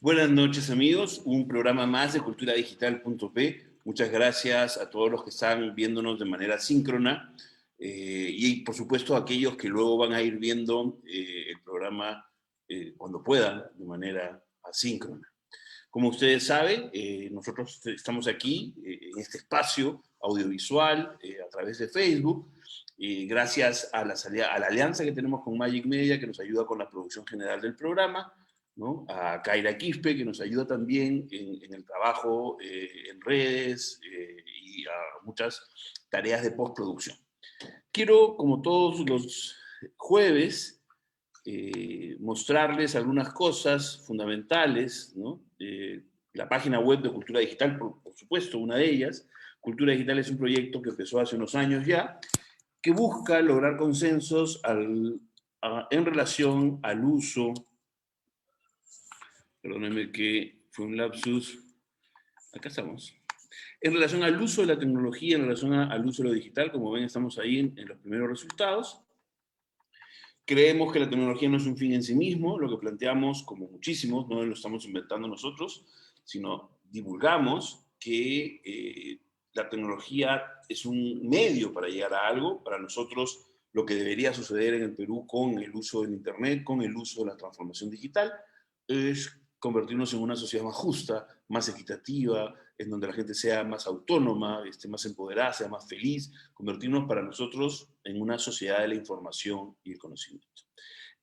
Buenas noches, amigos. Un programa más de culturadigital.p. Muchas gracias a todos los que están viéndonos de manera síncrona y, por supuesto, a aquellos que luego van a ir viendo el programa cuando puedan, de manera asíncrona. Como ustedes saben, nosotros estamos aquí en este espacio audiovisual a través de Facebook, gracias a la alianza que tenemos con Magic Media, que nos ayuda con la producción general del programa, ¿no? A Kaira Quispe, que nos ayuda también en el trabajo en redes y a muchas tareas de postproducción. Quiero, como todos los jueves, mostrarles algunas cosas fundamentales, ¿no? La página web de Cultura Digital, por supuesto, una de ellas. Cultura Digital es un proyecto que empezó hace unos años ya, que busca lograr consensos en relación al uso. Perdónenme que fue un lapsus. Acá estamos. En relación al uso de la tecnología, en relación al uso de lo digital, como ven, estamos ahí en los primeros resultados. Creemos que la tecnología no es un fin en sí mismo, lo que planteamos, como muchísimos, no lo estamos inventando nosotros, sino divulgamos que la tecnología es un medio para llegar a algo. Para nosotros, lo que debería suceder en el Perú con el uso del Internet, con el uso de la transformación digital, es convertirnos en una sociedad más justa, más equitativa, en donde la gente sea más autónoma, esté más empoderada, sea más feliz, convertirnos para nosotros en una sociedad de la información y el conocimiento.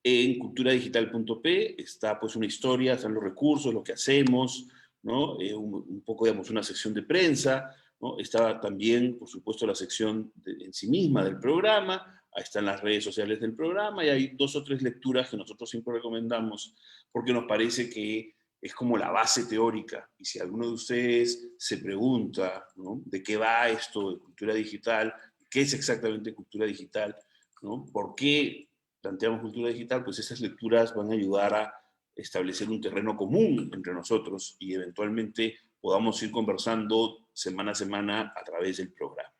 En culturadigital.p está pues una historia, están los recursos, lo que hacemos, ¿no? Un poco, digamos, una sección de prensa, ¿no? Está también, por supuesto, la sección en sí misma del programa, ahí están las redes sociales del programa y hay 2 o 3 lecturas que nosotros siempre recomendamos porque nos parece que es como la base teórica. Y si alguno de ustedes se pregunta, ¿no?, de qué va esto de cultura digital, qué es exactamente cultura digital, ¿no?, por qué planteamos cultura digital, pues esas lecturas van a ayudar a establecer un terreno común entre nosotros y eventualmente podamos ir conversando semana a semana a través del programa.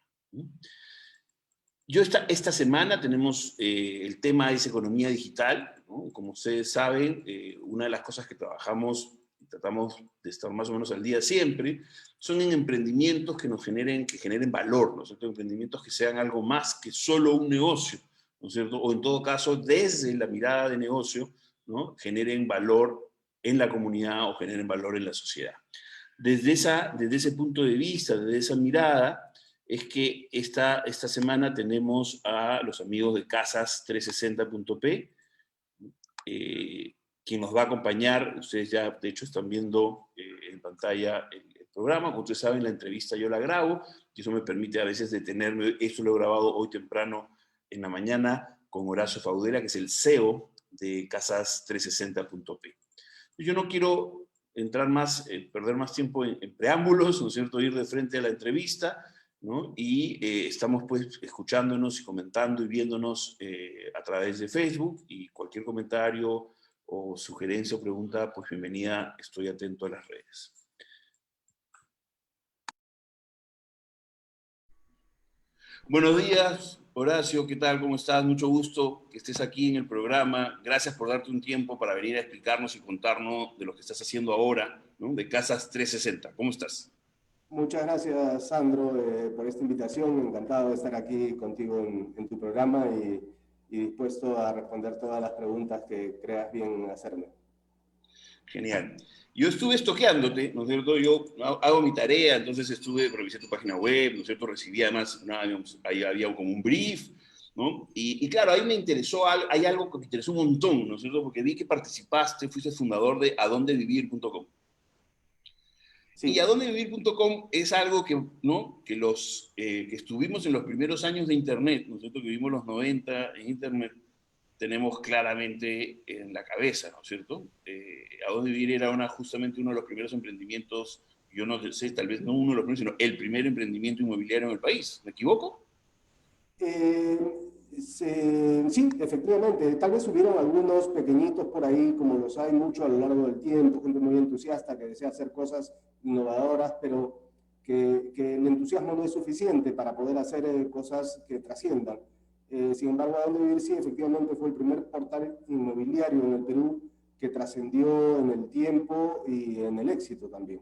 Esta semana tenemos el tema es economía digital, ¿no? Como ustedes saben, una de las cosas que trabajamos y tratamos de estar más o menos al día siempre, son en emprendimientos que generen valor, ¿no es cierto? Emprendimientos que sean algo más que solo un negocio, ¿no es cierto? O en todo caso, desde la mirada de negocio, ¿no?, generen valor en la comunidad o generen valor en la sociedad. Desde ese punto de vista, desde esa mirada, es que esta semana tenemos a los amigos de Casas360.p, quien nos va a acompañar. Ustedes ya, de hecho, están viendo en pantalla el programa. Como ustedes saben, la entrevista yo la grabo, y eso me permite a veces detenerme. Esto lo he grabado hoy temprano en la mañana con Horacio Faudera, que es el CEO de Casas360.p. Yo no quiero perder más tiempo en preámbulos, ¿no es cierto?, ir de frente a la entrevista, ¿no? Y estamos pues escuchándonos y comentando y viéndonos a través de Facebook, y cualquier comentario o sugerencia o pregunta, pues bienvenida, estoy atento a las redes. Buenos días, Horacio, ¿qué tal? ¿Cómo estás? Mucho gusto que estés aquí en el programa. Gracias por darte un tiempo para venir a explicarnos y contarnos de lo que estás haciendo ahora, ¿no?, de Casas360. ¿Cómo estás? Muchas gracias, Sandro, por esta invitación. Encantado de estar aquí contigo en tu programa y dispuesto a responder todas las preguntas que creas bien hacerme. Genial. Yo estuve estoqueándote, ¿no es cierto? Yo hago mi tarea, entonces revisé tu página web, ¿no es cierto? Recibí además, ahí había como un brief, ¿no? Y claro, ahí me interesó, hay algo que me interesó un montón, ¿no es cierto? Porque vi que participaste, fuiste fundador de adondevivir.com. Sí. Y adondevivir.com es algo que, ¿no?, que los que estuvimos en los primeros años de Internet, ¿no es cierto?, que vivimos los 90 en Internet, tenemos claramente en la cabeza, ¿no es cierto? Adondevivir era justamente uno de los primeros emprendimientos, yo no sé, tal vez no uno de los primeros, sino el primer emprendimiento inmobiliario en el país. ¿Me equivoco? Sí, efectivamente. Tal vez hubieron algunos pequeñitos por ahí, como los hay mucho a lo largo del tiempo, gente muy entusiasta que desea hacer cosas innovadoras, pero que el entusiasmo no es suficiente para poder hacer cosas que trasciendan. Sin embargo, Adondevivir sí, efectivamente fue el primer portal inmobiliario en el Perú que trascendió en el tiempo y en el éxito también.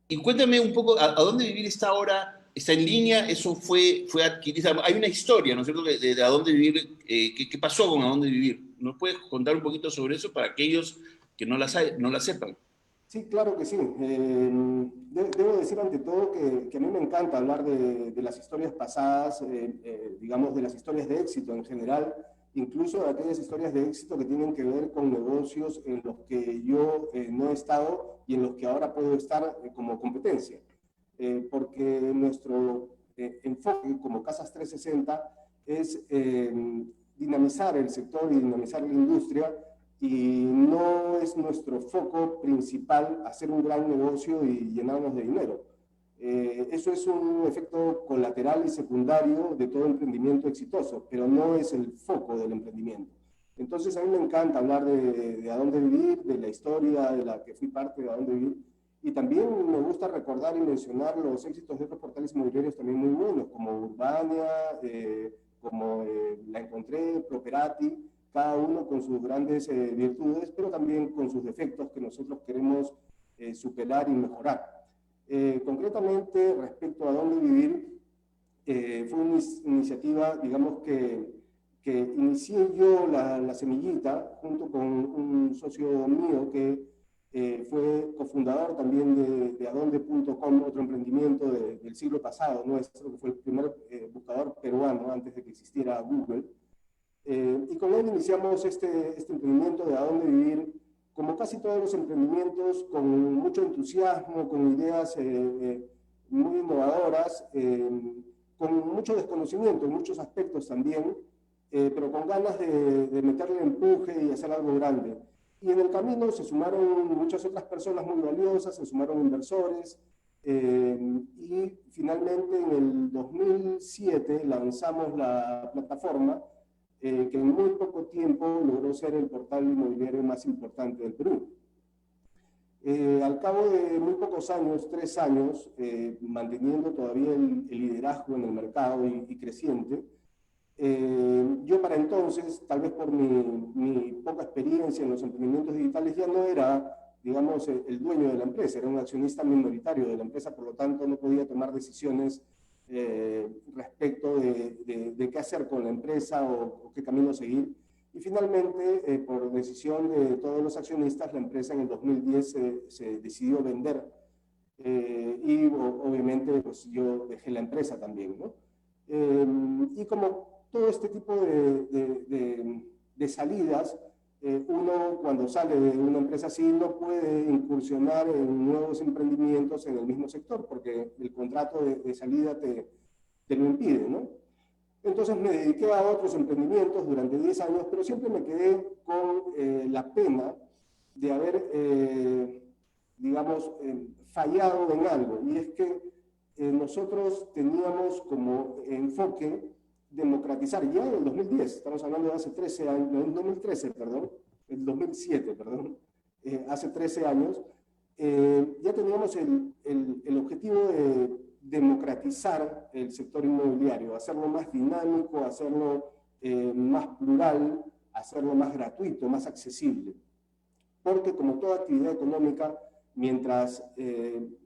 Y cuéntame un poco, ¿a dónde vivir está ahora? ¿Está en línea? ¿Eso fue adquirido? Hay una historia, ¿no es cierto?, de a dónde vivir, ¿qué pasó con a dónde vivir? ¿Nos puedes contar un poquito sobre eso para aquellos que no la sepan? Sí, claro que sí. Debo decir ante todo que a mí me encanta hablar de las historias pasadas, digamos, de las historias de éxito en general, incluso de aquellas historias de éxito que tienen que ver con negocios en los que yo no he estado y en los que ahora puedo estar como competencia. Porque nuestro enfoque como Casas 360 es dinamizar el sector y dinamizar la industria, y no es nuestro foco principal hacer un gran negocio y llenarnos de dinero. Eso es un efecto colateral y secundario de todo emprendimiento exitoso, pero no es el foco del emprendimiento. Entonces a mí me encanta hablar de a dónde vivir, de la historia de la que fui parte, de a dónde vivir, y también me gusta recordar y mencionar los éxitos de otros portales inmobiliarios también muy buenos, como Urbania, como La Encontré, Properati, cada uno con sus grandes virtudes, pero también con sus defectos que nosotros queremos superar y mejorar. Concretamente, respecto a dónde vivir, fue una iniciativa, digamos, que inicié yo la semillita junto con un socio mío que fue cofundador también de adonde.com, otro emprendimiento del siglo pasado, nuestro, que fue el primer buscador peruano antes de que existiera Google. Y con él iniciamos este emprendimiento de a dónde vivir, como casi todos los emprendimientos, con mucho entusiasmo, con ideas muy innovadoras, con mucho desconocimiento en muchos aspectos también, pero con ganas de meterle empuje y hacer algo grande. Y en el camino se sumaron muchas otras personas muy valiosas, se sumaron inversores, y finalmente en el 2007 lanzamos la plataforma, que en muy poco tiempo logró ser el portal inmobiliario más importante del Perú. Al cabo de muy pocos años, 3 años, manteniendo todavía el liderazgo en el mercado y creciente, yo para entonces, tal vez por mi poca experiencia en los emprendimientos digitales, ya no era, digamos, el dueño de la empresa, era un accionista minoritario de la empresa, por lo tanto no podía tomar decisiones respecto de qué hacer con la empresa o qué camino seguir. Y finalmente, por decisión de todos los accionistas, la empresa en el 2010 se decidió vender, y obviamente pues, yo dejé la empresa también, ¿no? Y como todo este tipo de salidas, uno cuando sale de una empresa así no puede incursionar en nuevos emprendimientos en el mismo sector, porque el contrato de salida te lo impide, ¿no? Entonces me dediqué a otros emprendimientos durante 10 años, pero siempre me quedé con la pena de haber, digamos, fallado en algo. Y es que nosotros teníamos como enfoque democratizar, ya en el 2010, estamos hablando de hace 13 años, no, en 2013, perdón, el 2007, perdón, hace 13 años, ya teníamos el objetivo de democratizar el sector inmobiliario, hacerlo más dinámico, hacerlo más plural, hacerlo más gratuito, más accesible. Porque como toda actividad económica, mientras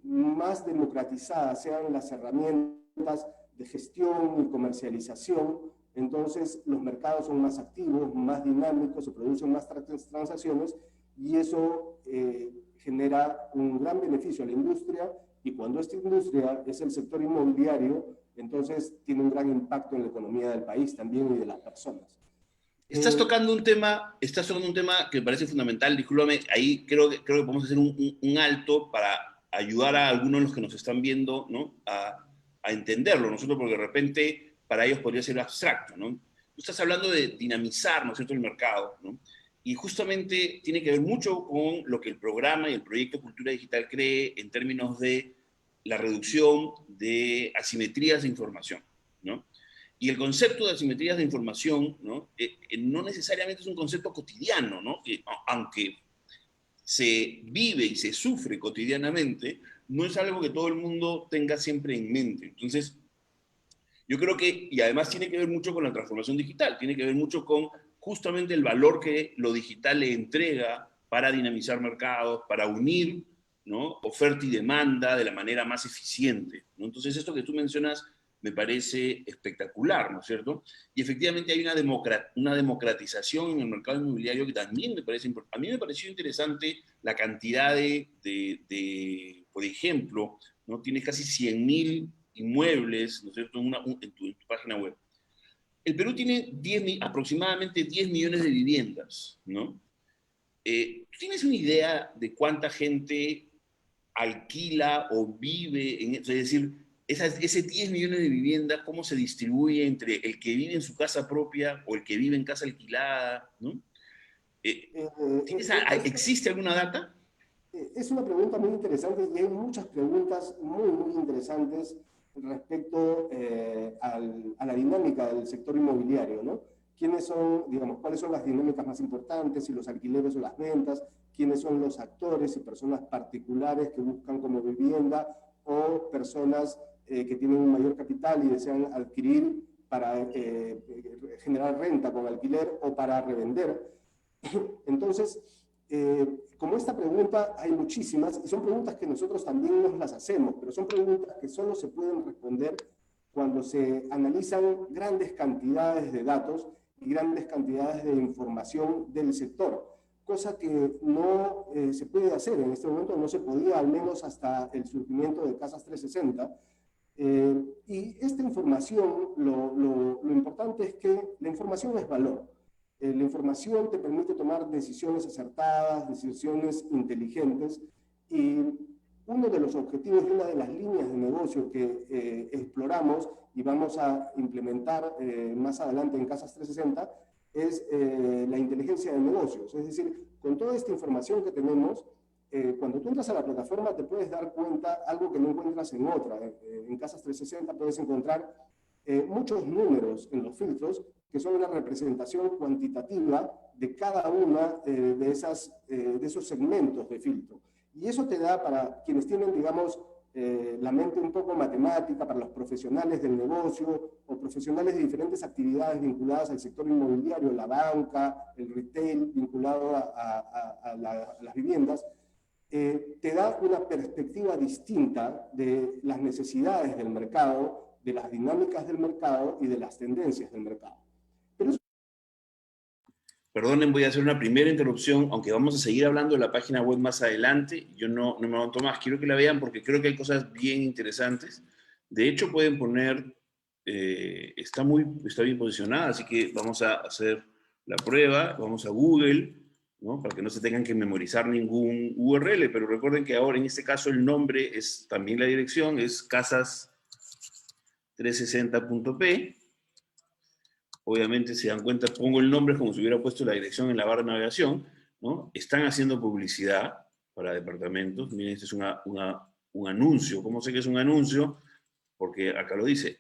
más democratizadas sean las herramientas de gestión y comercialización, entonces los mercados son más activos, más dinámicos, se producen más transacciones y eso genera un gran beneficio a la industria, y cuando esta industria es el sector inmobiliario, entonces tiene un gran impacto en la economía del país también y de las personas. Estás tocando un tema que me parece fundamental, discúlpame, ahí creo que podemos hacer un alto para ayudar a algunos de los que nos están viendo, ¿no?, a entenderlo, nosotros, porque de repente para ellos podría ser abstracto, ¿no? Tú estás hablando de dinamizar, ¿no es cierto?, el mercado, ¿no? Y justamente tiene que ver mucho con lo que el programa y el proyecto Cultura Digital cree en términos de la reducción de asimetrías de información, ¿no? Y el concepto de asimetrías de información, ¿no?, no necesariamente es un concepto cotidiano, ¿no? Aunque se vive y se sufre cotidianamente, no es algo que todo el mundo tenga siempre en mente. Entonces, yo creo que, y además tiene que ver mucho con la transformación digital, tiene que ver mucho con justamente el valor que lo digital le entrega para dinamizar mercados, para unir, ¿no?, oferta y demanda de la manera más eficiente, ¿no? Entonces, esto que tú mencionas me parece espectacular, ¿no es cierto? Y efectivamente hay una democratización en el mercado inmobiliario que también me parece importante. A mí me pareció interesante la cantidad por ejemplo, ¿no?, tienes casi 100.000 inmuebles, ¿no es cierto?, en tu página web. El Perú tiene aproximadamente 10 millones de viviendas, ¿no? ¿Tienes una idea de cuánta gente alquila o vive en eso? Es decir, ese 10 millones de viviendas, ¿cómo se distribuye entre el que vive en su casa propia o el que vive en casa alquilada, ¿no? Eh, eh, es, ¿Existe alguna data? es una pregunta muy interesante y hay muchas preguntas muy, muy interesantes respecto a la dinámica del sector inmobiliario, ¿no? ¿Quiénes son, digamos, cuáles son las dinámicas más importantes, si los alquileres o las ventas? ¿Quiénes son los actores y personas particulares que buscan como vivienda o personas que tienen un mayor capital y desean adquirir para generar renta con alquiler o para revender? Entonces, como esta pregunta hay muchísimas, y son preguntas que nosotros también nos las hacemos, pero son preguntas que solo se pueden responder cuando se analizan grandes cantidades de datos y grandes cantidades de información del sector, cosa que no se puede hacer en este momento, no se podía al menos hasta el surgimiento de Casas 360. Y esta información, lo importante es que la información es valor. La información te permite tomar decisiones acertadas, decisiones inteligentes, y uno de los objetivos y una de las líneas de negocio que exploramos y vamos a implementar más adelante en Casas 360 es la inteligencia de negocios. Es decir, con toda esta información que tenemos, cuando tú entras a la plataforma te puedes dar cuenta algo que no encuentras en otra. En Casas 360 puedes encontrar muchos números en los filtros que son una representación cuantitativa de cada una de esos segmentos de filtro. Y eso te da, para quienes tienen, digamos, la mente un poco matemática, para los profesionales del negocio o profesionales de diferentes actividades vinculadas al sector inmobiliario, la banca, el retail vinculado a las viviendas, te da una perspectiva distinta de las necesidades del mercado, de las dinámicas del mercado y de las tendencias del mercado. Perdonen, voy a hacer una primera interrupción, aunque vamos a seguir hablando de la página web más adelante. Yo no me aguanto más, quiero que la vean porque creo que hay cosas bien interesantes. De hecho, pueden poner, está bien posicionada, así que vamos a hacer la prueba, vamos a Google, ¿no?, para que no se tengan que memorizar ningún URL, pero recuerden que ahora en este caso el nombre es también la dirección, es casas360.p. Obviamente, se dan cuenta, pongo el nombre como si hubiera puesto la dirección en la barra de navegación, ¿no? Están haciendo publicidad para departamentos. Miren, este es un anuncio. ¿Cómo sé que es un anuncio? Porque acá lo dice,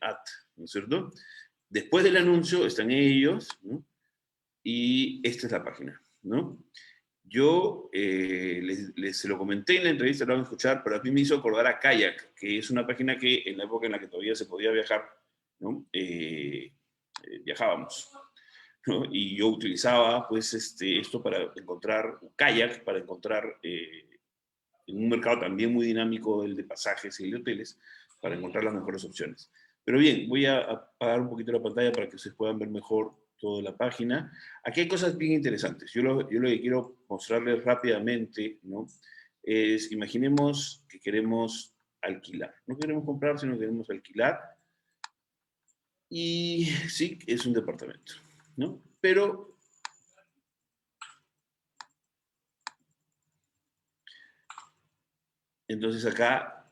¿no es cierto? Después del anuncio están ellos, ¿no? Y esta es la página, ¿no? Yo se lo comenté en la entrevista, lo van a escuchar, pero a mí me hizo acordar a Kayak, que es una página que en la época en la que todavía se podía viajar, ¿no?, viajábamos, ¿no? Y yo utilizaba pues esto para encontrar, Kayak, para encontrar en un mercado también muy dinámico, el de pasajes y el de hoteles, para encontrar las mejores opciones. Pero bien, voy a apagar un poquito la pantalla para que ustedes puedan ver mejor toda la página. Aquí hay cosas bien interesantes. Yo lo que quiero mostrarles rápidamente, ¿no?, es, imaginemos que queremos alquilar. No queremos comprar, sino queremos alquilar. Y sí, es un departamento, ¿no? Pero entonces acá,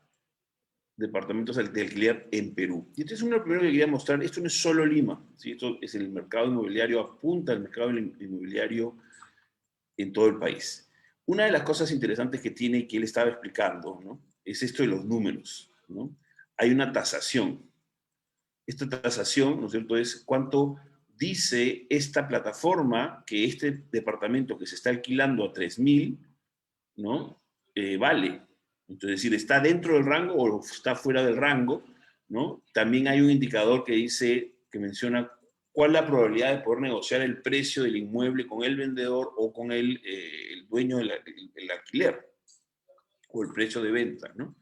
departamentos de alquiler en Perú. Y este es uno de los primeros que quería mostrar. Esto no es solo Lima, ¿sí? Esto es el mercado inmobiliario, apunta al mercado inmobiliario en todo el país. Una de las cosas interesantes que tiene y que él estaba explicando, ¿no?, es esto de los números, ¿no? Hay una tasación. Esta tasación, ¿no es cierto?, es cuánto dice esta plataforma que este departamento que se está alquilando a 3.000, ¿no?, vale. Entonces, es decir, ¿está dentro del rango o está fuera del rango?, ¿no? También hay un indicador que dice, que menciona cuál es la probabilidad de poder negociar el precio del inmueble con el vendedor o con el dueño del el alquiler o el precio de venta, ¿no?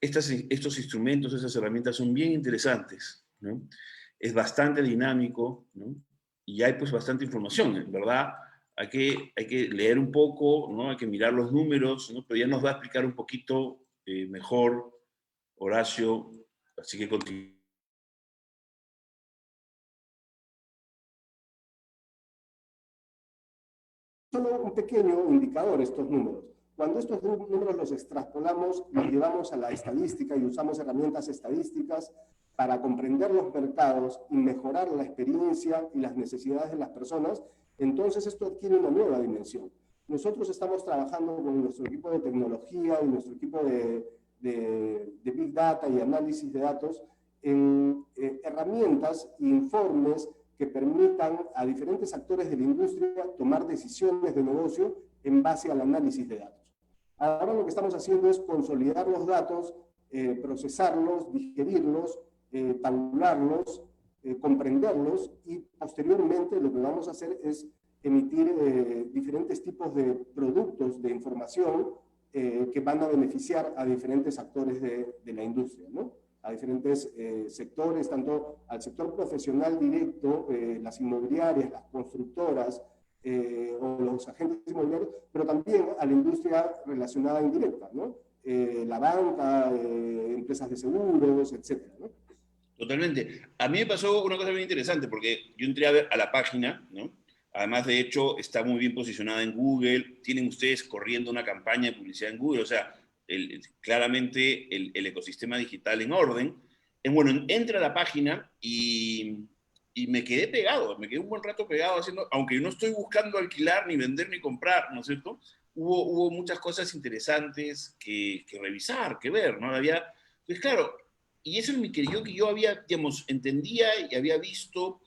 Estos instrumentos, esas herramientas son bien interesantes, ¿no? Es bastante dinámico, ¿no? Y hay pues bastante información, en verdad. Hay que leer un poco, ¿no? Hay que mirar los números, ¿no? Pero ya nos va a explicar un poquito mejor Horacio, así que continúa. Solo un pequeño indicador estos números. Cuando estos números los extrapolamos, los llevamos a la estadística y usamos herramientas estadísticas para comprender los mercados y mejorar la experiencia y las necesidades de las personas, entonces esto adquiere una nueva dimensión. Nosotros estamos trabajando con nuestro equipo de tecnología y nuestro equipo de Big Data y análisis de datos en herramientas e informes que permitan a diferentes actores de la industria tomar decisiones de negocio en base al análisis de datos. Ahora lo que estamos haciendo es consolidar los datos, procesarlos, digerirlos, tabularlos, comprenderlos y posteriormente lo que vamos a hacer es emitir diferentes tipos de productos de información que van a beneficiar a diferentes actores de la industria, ¿no? A diferentes sectores, tanto al sector profesional directo, las inmobiliarias, las constructoras o los agentes inmobiliarios, pero también a la industria relacionada indirecta, ¿no? La banca, empresas de seguros, etcétera, ¿no? Totalmente. A mí me pasó una cosa muy interesante, porque yo entré a ver a la página, ¿no? Además, de hecho, está muy bien posicionada en Google. Tienen ustedes corriendo una campaña de publicidad en Google, o sea, claramente el ecosistema digital en orden. Bueno, entré a la página y me quedé pegado, me quedé un buen rato pegado haciendo, aunque yo no estoy buscando alquilar, ni vender, ni comprar, ¿no es cierto? Hubo muchas cosas interesantes que revisar, que ver, ¿no? Pues claro, y eso es lo que yo había, digamos, entendía y había visto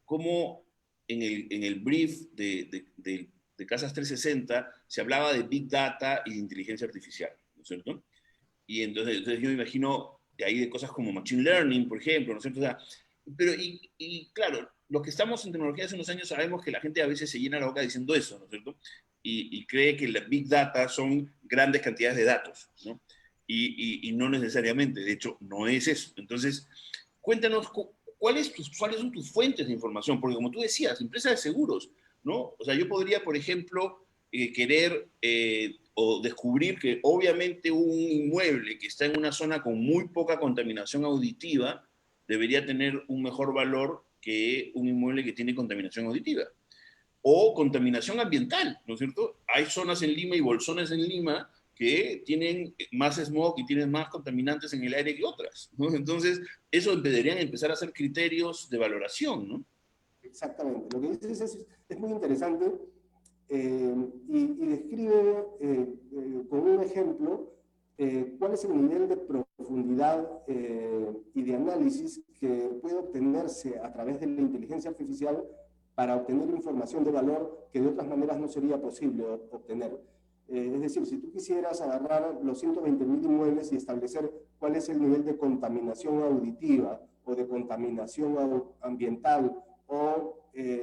cómo en el brief de Casas 360 se hablaba de Big Data y de inteligencia artificial, ¿no es cierto? Y entonces yo me imagino de ahí de cosas como Machine Learning, por ejemplo, ¿no es cierto? O sea, pero, claro, los que estamos en tecnología hace unos años sabemos que la gente a veces se llena la boca diciendo eso, ¿no es cierto? Y cree que la Big Data son grandes cantidades de datos, ¿no? Y no necesariamente, de hecho, no es eso. Entonces, cuéntanos cuáles son tus fuentes de información, porque como tú decías, empresas de seguros, ¿no? O sea, yo podría, por ejemplo, querer o descubrir que obviamente un inmueble que está en una zona con muy poca contaminación auditiva debería tener un mejor valor que un inmueble que tiene contaminación auditiva. O contaminación ambiental, ¿no es cierto? Hay zonas en Lima y bolsones en Lima que tienen más smog y tienen más contaminantes en el aire que otras, ¿no? Entonces, eso deberían empezar a ser criterios de valoración, ¿no? Exactamente. Lo que dices es muy interesante y describe con un ejemplo cuál es el nivel de profundidad y de análisis que puede obtenerse a través de la inteligencia artificial para obtener información de valor que de otras maneras no sería posible obtener. Es decir, si tú quisieras agarrar los 120.000 inmuebles y establecer cuál es el nivel de contaminación auditiva o de contaminación ambiental o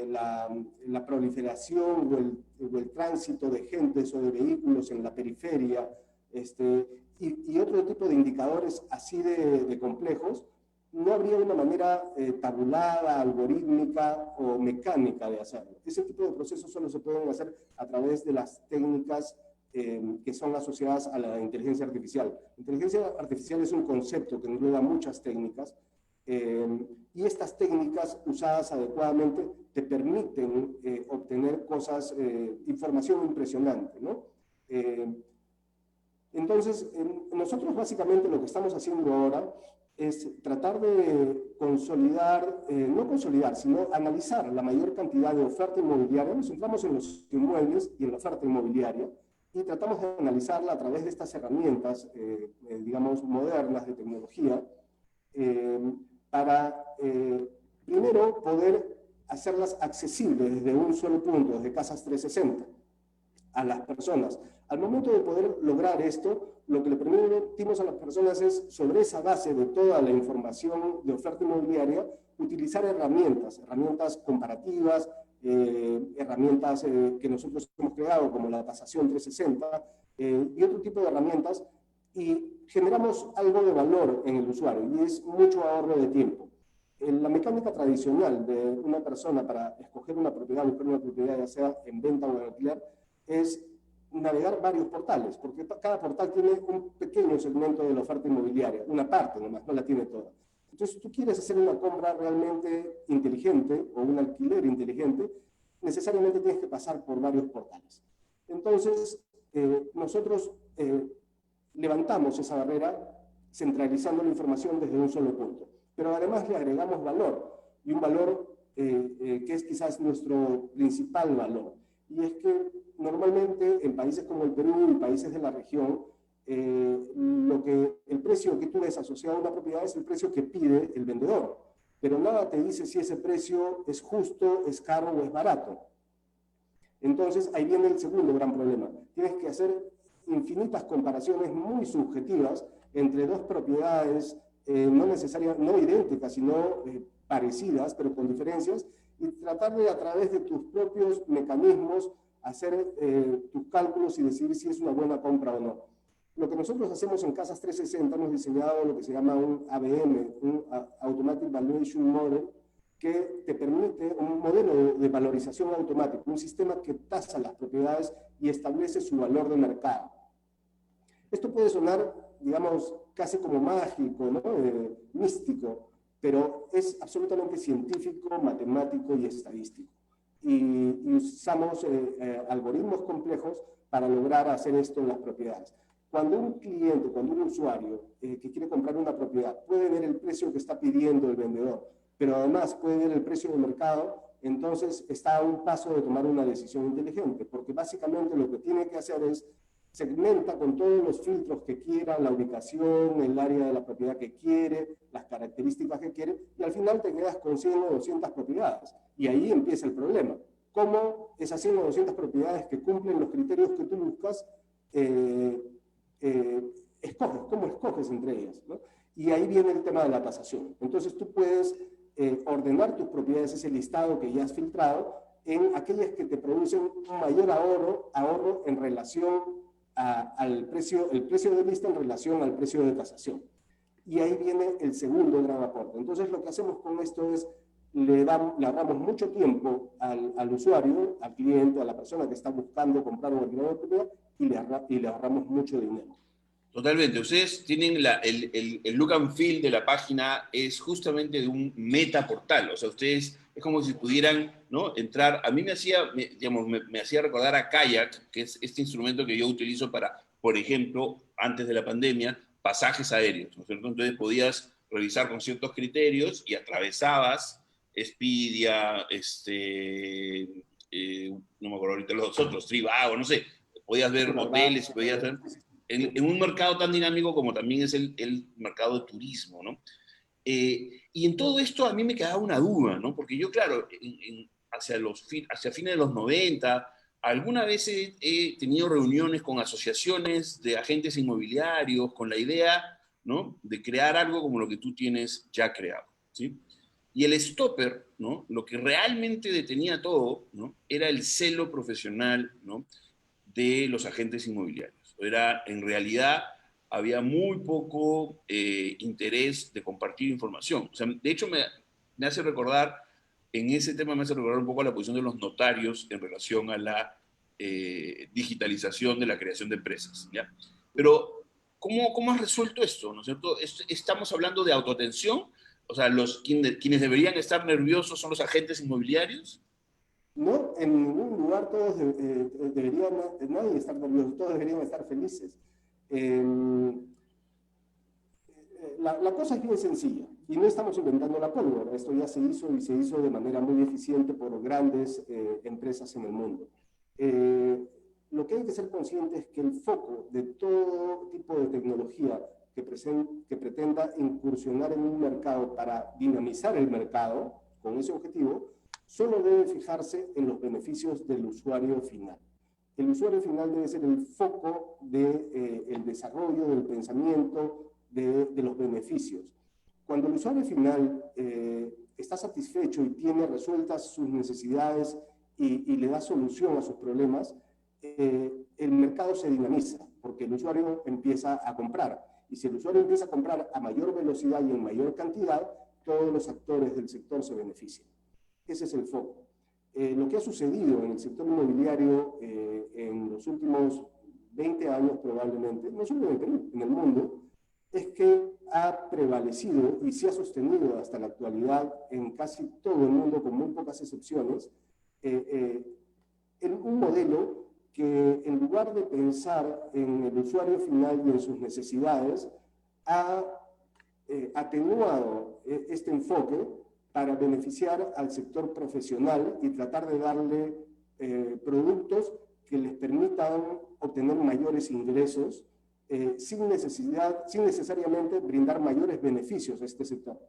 la proliferación o el tránsito de gentes o de vehículos en la periferia, y otro tipo de indicadores así de complejos, no habría una manera tabulada, algorítmica o mecánica de hacerlo. Ese tipo de procesos solo se pueden hacer a través de las técnicas que son asociadas a la inteligencia artificial. Inteligencia artificial es un concepto que engloba muchas técnicas, y estas técnicas usadas adecuadamente te permiten obtener cosas, información impresionante, ¿no? Entonces, nosotros básicamente lo que estamos haciendo ahora es tratar de consolidar, no consolidar, sino analizar la mayor cantidad de oferta inmobiliaria. Nos centramos en los inmuebles y en la oferta inmobiliaria y tratamos de analizarla a través de estas herramientas, digamos, modernas de tecnología, para, primero, poder hacerlas accesibles desde un solo punto, desde Casas 360. a las personas. Al momento de poder lograr esto, lo que le permitimos a las personas es, sobre esa base de toda la información de oferta inmobiliaria, utilizar herramientas comparativas, herramientas que nosotros hemos creado, como la tasación 360, y otro tipo de herramientas, y generamos algo de valor en el usuario, y es mucho ahorro de tiempo. En la mecánica tradicional de una persona para escoger una propiedad, buscar una propiedad, ya sea en venta o en alquiler, es navegar varios portales, porque cada portal tiene un pequeño segmento de la oferta inmobiliaria, una parte nomás, no la tiene toda. Entonces, si tú quieres hacer una compra realmente inteligente o un alquiler inteligente, necesariamente tienes que pasar por varios portales. Entonces, nosotros levantamos esa barrera centralizando la información desde un solo punto. Pero además le agregamos valor, y un valor que es quizás nuestro principal valor. Y es que normalmente en países como el Perú y países de la región, el precio que tú ves asociado a una propiedad es el precio que pide el vendedor. Pero nada te dice si ese precio es justo, es caro o es barato. Entonces ahí viene el segundo gran problema. Tienes que hacer infinitas comparaciones muy subjetivas entre dos propiedades no idénticas, sino parecidas, pero con diferencias, y tratar de, a través de tus propios mecanismos, hacer tus cálculos y decidir si es una buena compra o no. Lo que nosotros hacemos en Casas 360, hemos diseñado lo que se llama un AVM, un Automatic Valuation Model, que te permite un modelo de valorización automático, un sistema que tasa las propiedades y establece su valor de mercado. Esto puede sonar, digamos, casi como mágico, ¿no? Místico, pero es absolutamente científico, matemático y estadístico. Y usamos algoritmos complejos para lograr hacer esto en las propiedades. Cuando un cliente, cuando un usuario que quiere comprar una propiedad puede ver el precio que está pidiendo el vendedor, pero además puede ver el precio de mercado, entonces está a un paso de tomar una decisión inteligente, porque básicamente lo que tiene que hacer es segmenta con todos los filtros que quiera, la ubicación, el área de la propiedad que quiere, las características que quiere, y al final te quedas con 100 o 200 propiedades. Y ahí empieza el problema. ¿Cómo esas 100 o 200 propiedades que cumplen los criterios que tú buscas, cómo escoges entre ellas, ¿no? Y ahí viene el tema de la tasación. Entonces tú puedes ordenar tus propiedades, ese listado que ya has filtrado, en aquellas que te producen un mayor ahorro en relación el precio de lista en relación al precio de tasación. Y ahí viene el segundo gran aporte. Entonces lo que hacemos con esto es, le ahorramos mucho tiempo al usuario, al cliente, a la persona que está buscando comprar una propiedad, y le ahorramos mucho dinero. Totalmente. Ustedes tienen el look and feel de la página es justamente de un metaportal. O sea, ustedes es como si pudieran, ¿no?, entrar. A mí me hacía recordar a Kayak, que es este instrumento que yo utilizo para, por ejemplo, antes de la pandemia, pasajes aéreos, ¿no es cierto? Entonces podías revisar con ciertos criterios y atravesabas Expedia, no me acuerdo ahorita los otros, Trivago, no sé. Podías ver hoteles, podías ver... En un mercado tan dinámico como también es el mercado de turismo, ¿no? Y en todo esto a mí me quedaba una duda, ¿no? Porque yo, claro, hacia fines de los 90, alguna vez he tenido reuniones con asociaciones de agentes inmobiliarios con la idea, ¿no?, de crear algo como lo que tú tienes ya creado, ¿sí? Y el stopper, ¿no?, lo que realmente detenía todo, ¿no?, era el celo profesional, ¿no?, de los agentes inmobiliarios. En realidad, había muy poco interés de compartir información. O sea, de hecho, me hace recordar, en ese tema me hace recordar un poco la posición de los notarios en relación a la digitalización de la creación de empresas, ¿ya? Pero, ¿cómo has resuelto esto? ¿No es cierto? ¿Estamos hablando de autoatención? O sea, quienes deberían estar nerviosos son los agentes inmobiliarios. No, en ningún lugar todos deberían, nadie estar nervioso, todos deberían estar felices. La cosa es bien sencilla, y no estamos inventando la pólvora, esto ya se hizo, y se hizo de manera muy eficiente por grandes empresas en el mundo. Lo que hay que ser consciente es que el foco de todo tipo de tecnología que pretenda incursionar en un mercado para dinamizar el mercado, con ese objetivo, solo debe fijarse en los beneficios del usuario final. El usuario final debe ser el foco del desarrollo, del pensamiento, de los beneficios. Cuando el usuario final está satisfecho y tiene resueltas sus necesidades y le da solución a sus problemas, el mercado se dinamiza, porque el usuario empieza a comprar. Y si el usuario empieza a comprar a mayor velocidad y en mayor cantidad, todos los actores del sector se benefician. Ese es el foco. Lo que ha sucedido en el sector inmobiliario en los últimos 20 años probablemente, no solo en el Perú, en el mundo, es que ha prevalecido y se ha sostenido hasta la actualidad en casi todo el mundo, con muy pocas excepciones, en un modelo que en lugar de pensar en el usuario final y en sus necesidades, ha atenuado este enfoque para beneficiar al sector profesional y tratar de darle productos que les permitan obtener mayores ingresos sin necesariamente brindar mayores beneficios a este sector.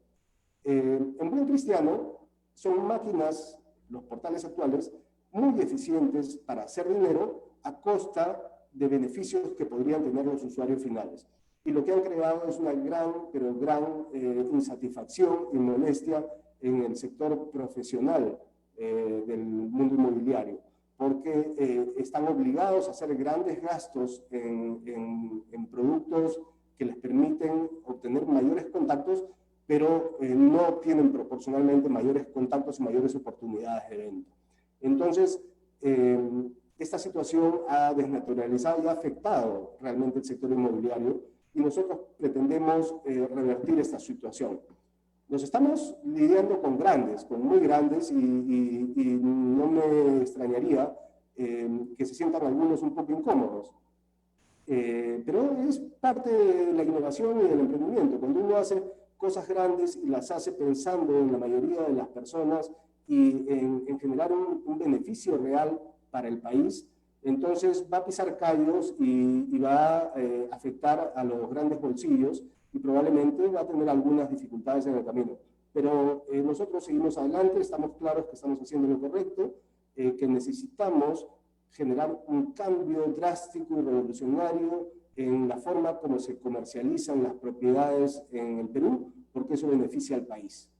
En buen cristiano, son máquinas, los portales actuales, muy eficientes para hacer dinero a costa de beneficios que podrían tener los usuarios finales. Y lo que han creado es una gran, pero gran insatisfacción y molestia en el sector profesional del mundo inmobiliario, porque están obligados a hacer grandes gastos en productos que les permiten obtener mayores contactos, pero no obtienen proporcionalmente mayores contactos y mayores oportunidades de venta. Entonces, esta situación ha desnaturalizado y ha afectado realmente el sector inmobiliario y nosotros pretendemos revertir esta situación. Nos estamos lidiando con grandes, con muy grandes, y no me extrañaría que se sientan algunos un poco incómodos. Pero es parte de la innovación y del emprendimiento. Cuando uno hace cosas grandes y las hace pensando en la mayoría de las personas y en generar un beneficio real para el país, entonces va a pisar callos y va a afectar a los grandes bolsillos y probablemente va a tener algunas dificultades en el camino. Pero nosotros seguimos adelante, estamos claros que estamos haciendo lo correcto, que necesitamos generar un cambio drástico y revolucionario en la forma como se comercializan las propiedades en el Perú, porque eso beneficia al país.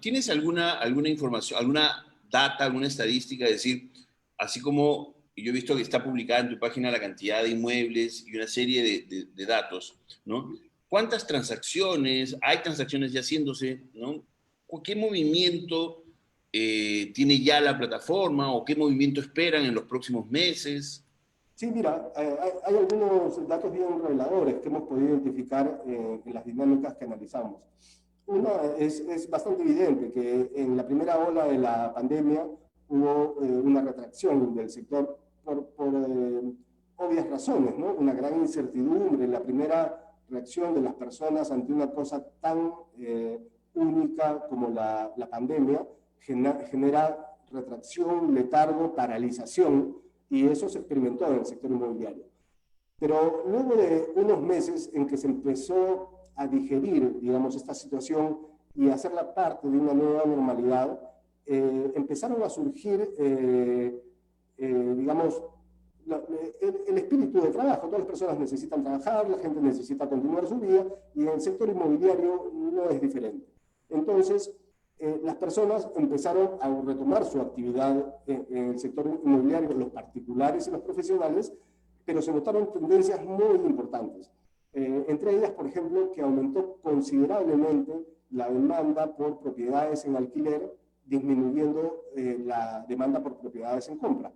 ¿Tienes alguna información, alguna data, alguna estadística? Es decir, así como yo he visto que está publicada en tu página la cantidad de inmuebles y una serie de datos, ¿no? ¿Cuántas transacciones, hay transacciones ya haciéndose, ¿no? ¿Qué movimiento tiene ya la plataforma o qué movimiento esperan en los próximos meses? Sí, mira, hay algunos datos bien reveladores que hemos podido identificar en las dinámicas que analizamos. Una es bastante evidente que en la primera ola de la pandemia hubo una retracción del sector por obvias razones, ¿no? Una gran incertidumbre, la primera reacción de las personas ante una cosa tan única como la pandemia genera retracción, letargo, paralización, y eso se experimentó en el sector inmobiliario. Pero luego de unos meses en que se empezó a digerir, digamos, esta situación y a hacerla parte de una nueva normalidad, empezaron a surgir, digamos, el espíritu de trabajo. Todas las personas necesitan trabajar, la gente necesita continuar su vida, y en el sector inmobiliario no es diferente. Entonces, las personas empezaron a retomar su actividad en el sector inmobiliario, los particulares y los profesionales, pero se notaron tendencias muy importantes. Entre ellas, por ejemplo, que aumentó considerablemente la demanda por propiedades en alquiler, disminuyendo la demanda por propiedades en compra.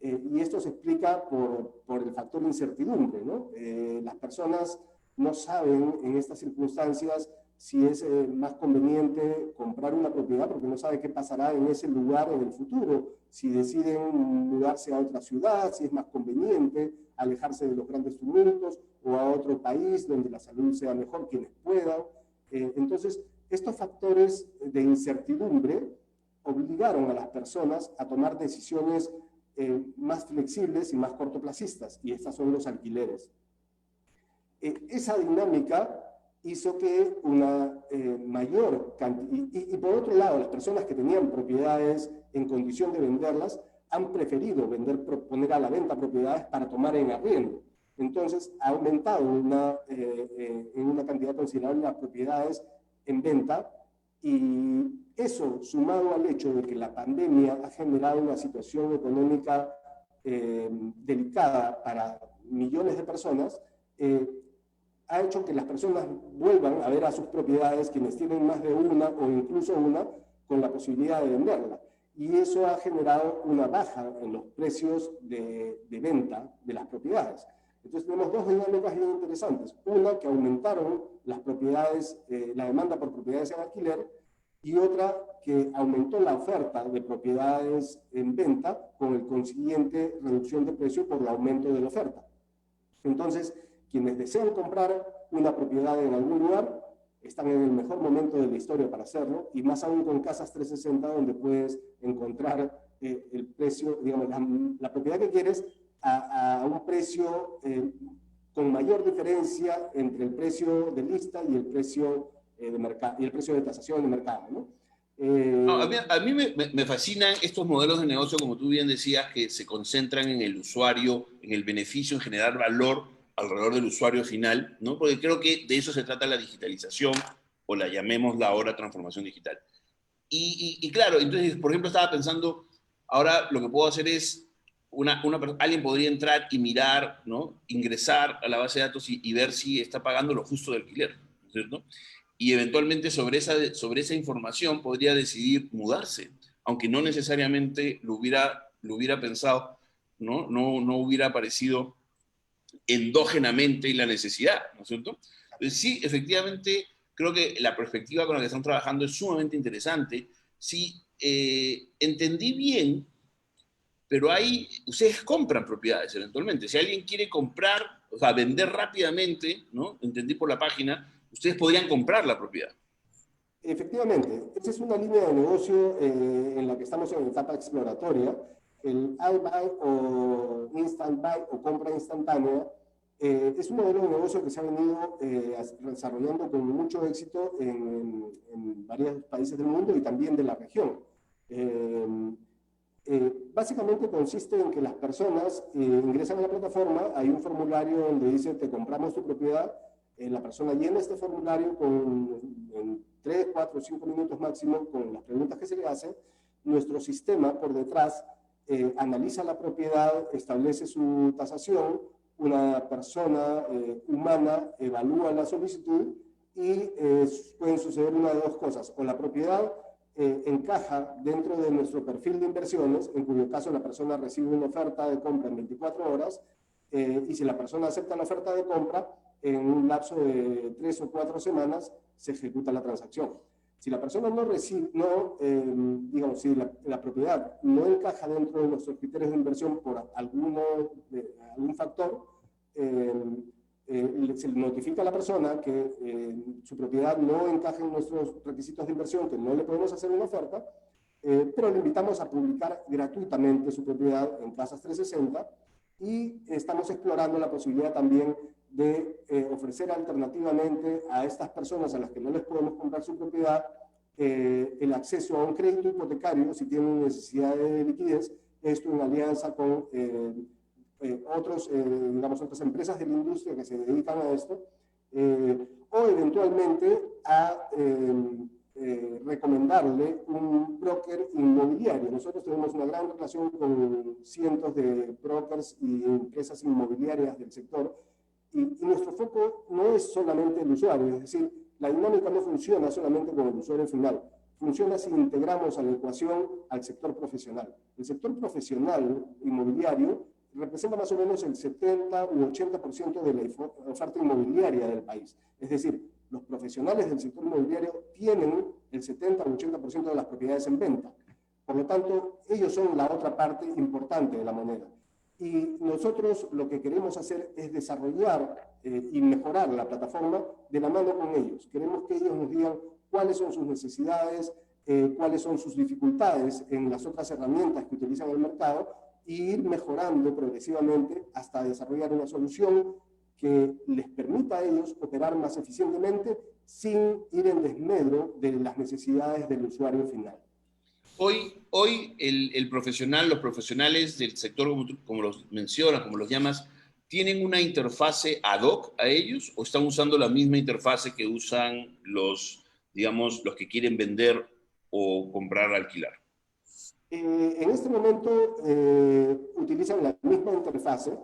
Y esto se explica por el factor incertidumbre, ¿no? Las personas no saben en estas circunstancias si es más conveniente comprar una propiedad porque no sabe qué pasará en ese lugar en el futuro, si deciden mudarse a otra ciudad, si es más conveniente alejarse de los grandes tumultos o a otro país donde la salud sea mejor, quienes puedan. Entonces, estos factores de incertidumbre obligaron a las personas a tomar decisiones más flexibles y más cortoplacistas, y estas son los alquileres. Esa dinámica hizo que una mayor cantidad, y por otro lado, las personas que tenían propiedades en condición de venderlas, han preferido poner a la venta propiedades para tomar en arriendo. Entonces, ha aumentado en una cantidad considerable las propiedades en venta, y eso, sumado al hecho de que la pandemia ha generado una situación económica delicada para millones de personas, ha hecho que las personas vuelvan a ver a sus propiedades, quienes tienen más de una o incluso una, con la posibilidad de venderla. Y eso ha generado una baja en los precios de venta de las propiedades. Entonces tenemos dos dinámicas bien interesantes. Una, que aumentaron las propiedades, la demanda por propiedades en alquiler, y otra, que aumentó la oferta de propiedades en venta con el consiguiente reducción de precio por el aumento de la oferta. Entonces, quienes desean comprar una propiedad en algún lugar están en el mejor momento de la historia para hacerlo, y más aún con Casas 360, donde puedes encontrar el precio, digamos, la propiedad que quieres a un precio con mayor diferencia entre el precio de lista y el precio de mercado, y el precio de tasación de mercado, ¿no? No, a mí me fascinan estos modelos de negocio, como tú bien decías, que se concentran en el usuario, en el beneficio, en generar valor alrededor del usuario final, ¿no? Porque creo que de eso se trata la digitalización, o la llamémosla ahora transformación digital. Y claro, entonces, por ejemplo, estaba pensando, ahora lo que puedo hacer es, alguien podría entrar y mirar, ¿no? Ingresar a la base de datos y ver si está pagando lo justo de alquiler, ¿no es cierto? Y eventualmente sobre esa información podría decidir mudarse, aunque no necesariamente lo hubiera pensado, ¿no? No hubiera aparecido endógenamente la necesidad, ¿no es cierto? Entonces, sí, efectivamente, creo que la perspectiva con la que están trabajando es sumamente interesante. Sí, entendí bien, pero ustedes compran propiedades eventualmente. Si alguien quiere comprar, o sea, vender rápidamente, ¿no? Entendí por la página, ustedes podrían comprar la propiedad. Efectivamente, esa es una línea de negocio en la que estamos en etapa exploratoria. El iBuy o Instant Buy o compra instantánea es un modelo de negocio que se ha venido desarrollando con mucho éxito en varios países del mundo y también de la región. Básicamente consiste en que las personas ingresan a la plataforma, hay un formulario donde dice te compramos tu propiedad, la persona llena este formulario en 3, 4, 5 minutos máximo con las preguntas que se le hacen. Nuestro sistema por detrás analiza la propiedad, establece su tasación, una persona humana evalúa la solicitud y pueden suceder una de dos cosas: o la propiedad encaja dentro de nuestro perfil de inversiones, en cuyo caso la persona recibe una oferta de compra en 24 horas, y si la persona acepta la oferta de compra, en un lapso de 3 o 4 semanas se ejecuta la transacción. Si la persona no recibe, digamos, si la propiedad no encaja dentro de nuestros criterios de inversión por algún factor, se le notifica a la persona que su propiedad no encaja en nuestros requisitos de inversión, que no le podemos hacer una oferta, pero le invitamos a publicar gratuitamente su propiedad en Casas 360, y estamos explorando la posibilidad también de ofrecer alternativamente a estas personas a las que no les podemos comprar su propiedad el acceso a un crédito hipotecario si tienen necesidad de liquidez, esto en alianza con otras empresas de la industria que se dedican a esto, o eventualmente a recomendarle un broker inmobiliario. Nosotros tenemos una gran relación con cientos de brokers y empresas inmobiliarias del sector, y nuestro foco no es solamente el usuario, es decir, la dinámica no funciona solamente con el usuario final, funciona si integramos a la ecuación al sector profesional. El sector profesional inmobiliario representa más o menos el 70 u 80% de la oferta inmobiliaria del país. Es decir, los profesionales del sector inmobiliario tienen el 70 u 80% de las propiedades en venta. Por lo tanto, ellos son la otra parte importante de la moneda. Y nosotros lo que queremos hacer es desarrollar y mejorar la plataforma de la mano con ellos. Queremos que ellos nos digan cuáles son sus necesidades, cuáles son sus dificultades en las otras herramientas que utilizan en el mercado, y ir mejorando progresivamente hasta desarrollar una solución que les permita a ellos operar más eficientemente sin ir en desmedro de las necesidades del usuario final. Hoy el profesional, los profesionales del sector, como los mencionas, como los llamas, ¿tienen una interfase ad hoc a ellos o están usando la misma interfase que usan los, digamos, los que quieren vender o comprar, alquilar? En este momento utilizan la misma interfase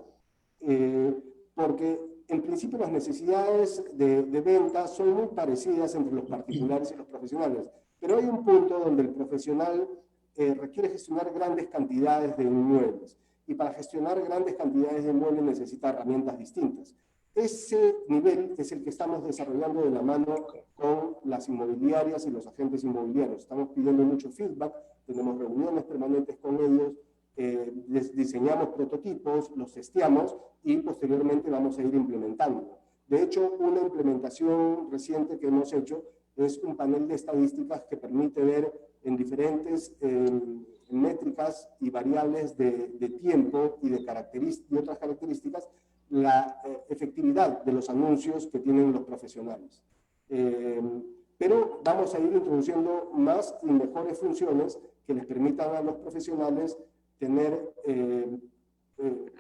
porque en principio las necesidades de venta son muy parecidas entre los particulares y los profesionales, pero hay un punto donde el profesional requiere gestionar grandes cantidades de inmuebles y para gestionar grandes cantidades de inmuebles necesita herramientas distintas. Ese nivel es el que estamos desarrollando de la mano con las inmobiliarias y los agentes inmobiliarios. Estamos pidiendo mucho feedback, tenemos reuniones permanentes con ellos, les diseñamos prototipos, los testeamos y posteriormente vamos a ir implementando. De hecho, una implementación reciente que hemos hecho es un panel de estadísticas que permite ver en diferentes métricas y variables de tiempo y de otras características la efectividad de los anuncios que tienen los profesionales. Pero vamos a ir introduciendo más y mejores funciones que les permitan a los profesionales tener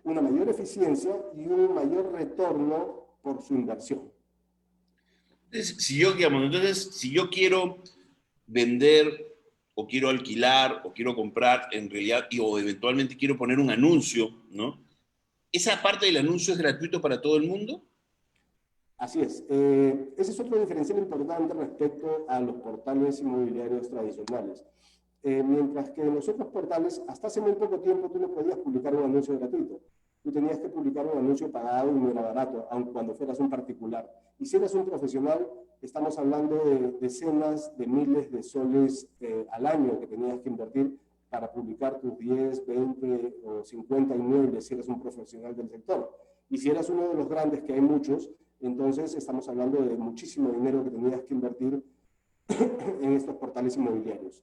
una mayor eficiencia y un mayor retorno por su inversión. Entonces, si yo quiero vender o quiero alquilar o quiero comprar en realidad o eventualmente quiero poner un anuncio, ¿no? ¿Esa parte del anuncio es gratuito para todo el mundo? Así es. Ese es otro diferencial importante respecto a los portales inmobiliarios tradicionales. Mientras que en los otros portales, hasta hace muy poco tiempo, tú no podías publicar un anuncio gratuito. Tú tenías que publicar un anuncio pagado y no era barato, aun cuando fueras un particular. Y si eras un profesional, estamos hablando de decenas de miles de soles al año que tenías que invertir para publicar tus 10, 20 o 50 inmuebles si eres un profesional del sector. Y si eras uno de los grandes, que hay muchos, entonces estamos hablando de muchísimo dinero que tenías que invertir en estos portales inmobiliarios.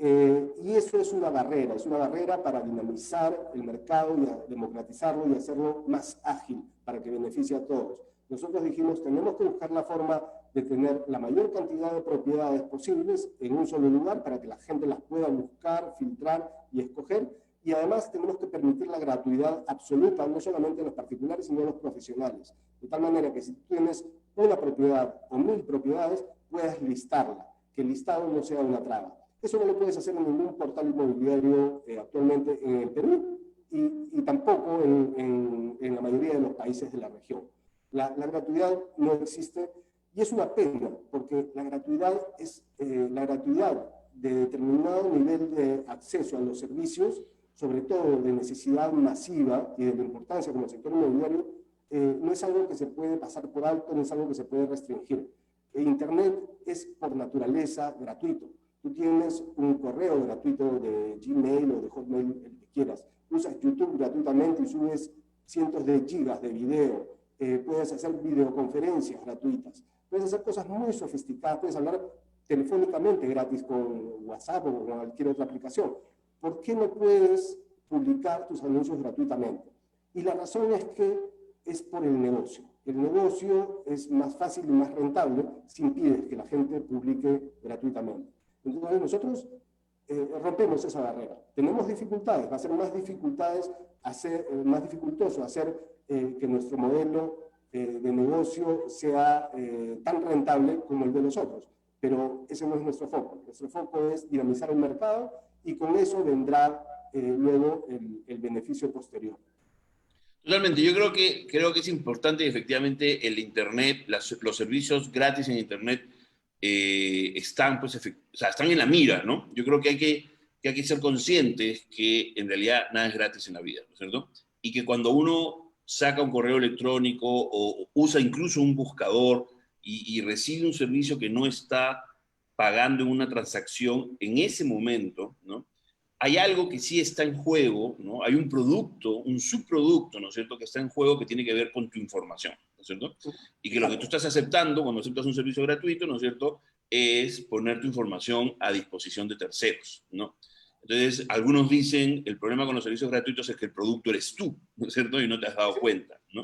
Y eso es una barrera para dinamizar el mercado y democratizarlo y hacerlo más ágil para que beneficie a todos. Nosotros dijimos, tenemos que buscar la forma de tener la mayor cantidad de propiedades posibles en un solo lugar para que la gente las pueda buscar, filtrar y escoger. Y además tenemos que permitir la gratuidad absoluta, no solamente a los particulares, sino a los profesionales. De tal manera que si tienes una propiedad o 1000 propiedades, puedas listarla, que el listado no sea una traba. Eso no lo puedes hacer en ningún portal inmobiliario actualmente en el Perú y tampoco en la mayoría de los países de la región. La gratuidad no existe y es una pena porque la gratuidad es la gratuidad de determinado nivel de acceso a los servicios, sobre todo de necesidad masiva y de la importancia como el sector inmobiliario, no es algo que se puede pasar por alto, no es algo que se puede restringir. Internet es por naturaleza gratuito. Tú tienes un correo gratuito de Gmail o de Hotmail, el que quieras. Usas YouTube gratuitamente y subes cientos de gigas de video. Puedes hacer videoconferencias gratuitas. Puedes hacer cosas muy sofisticadas. Puedes hablar telefónicamente gratis con WhatsApp o con cualquier otra aplicación. ¿Por qué no puedes publicar tus anuncios gratuitamente? Y la razón es que es por el negocio. El negocio es más fácil y más rentable si impides que la gente publique gratuitamente. Entonces nosotros rompemos esa barrera. Tenemos dificultades, va a ser más dificultoso hacer que nuestro modelo de negocio sea tan rentable como el de los otros. Pero ese no es nuestro foco. Nuestro foco es dinamizar el mercado y con eso vendrá luego el beneficio posterior. Totalmente, yo creo que es importante efectivamente el Internet, los servicios gratis en Internet están, pues, o sea, están en la mira, ¿no? Yo creo que hay que ser conscientes que en realidad nada es gratis en la vida, ¿no es cierto? Y que cuando uno saca un correo electrónico o usa incluso un buscador y recibe un servicio que no está pagando en una transacción en ese momento, ¿no? Hay algo que sí está en juego, ¿no? Hay un producto, un subproducto, ¿no es cierto?, que está en juego que tiene que ver con tu información, ¿no es cierto? Y que lo que tú estás aceptando cuando aceptas un servicio gratuito, ¿no es cierto?, es poner tu información a disposición de terceros, ¿no? Entonces, algunos dicen, el problema con los servicios gratuitos es que el producto eres tú, ¿no es cierto?, y no te has dado cuenta, ¿no?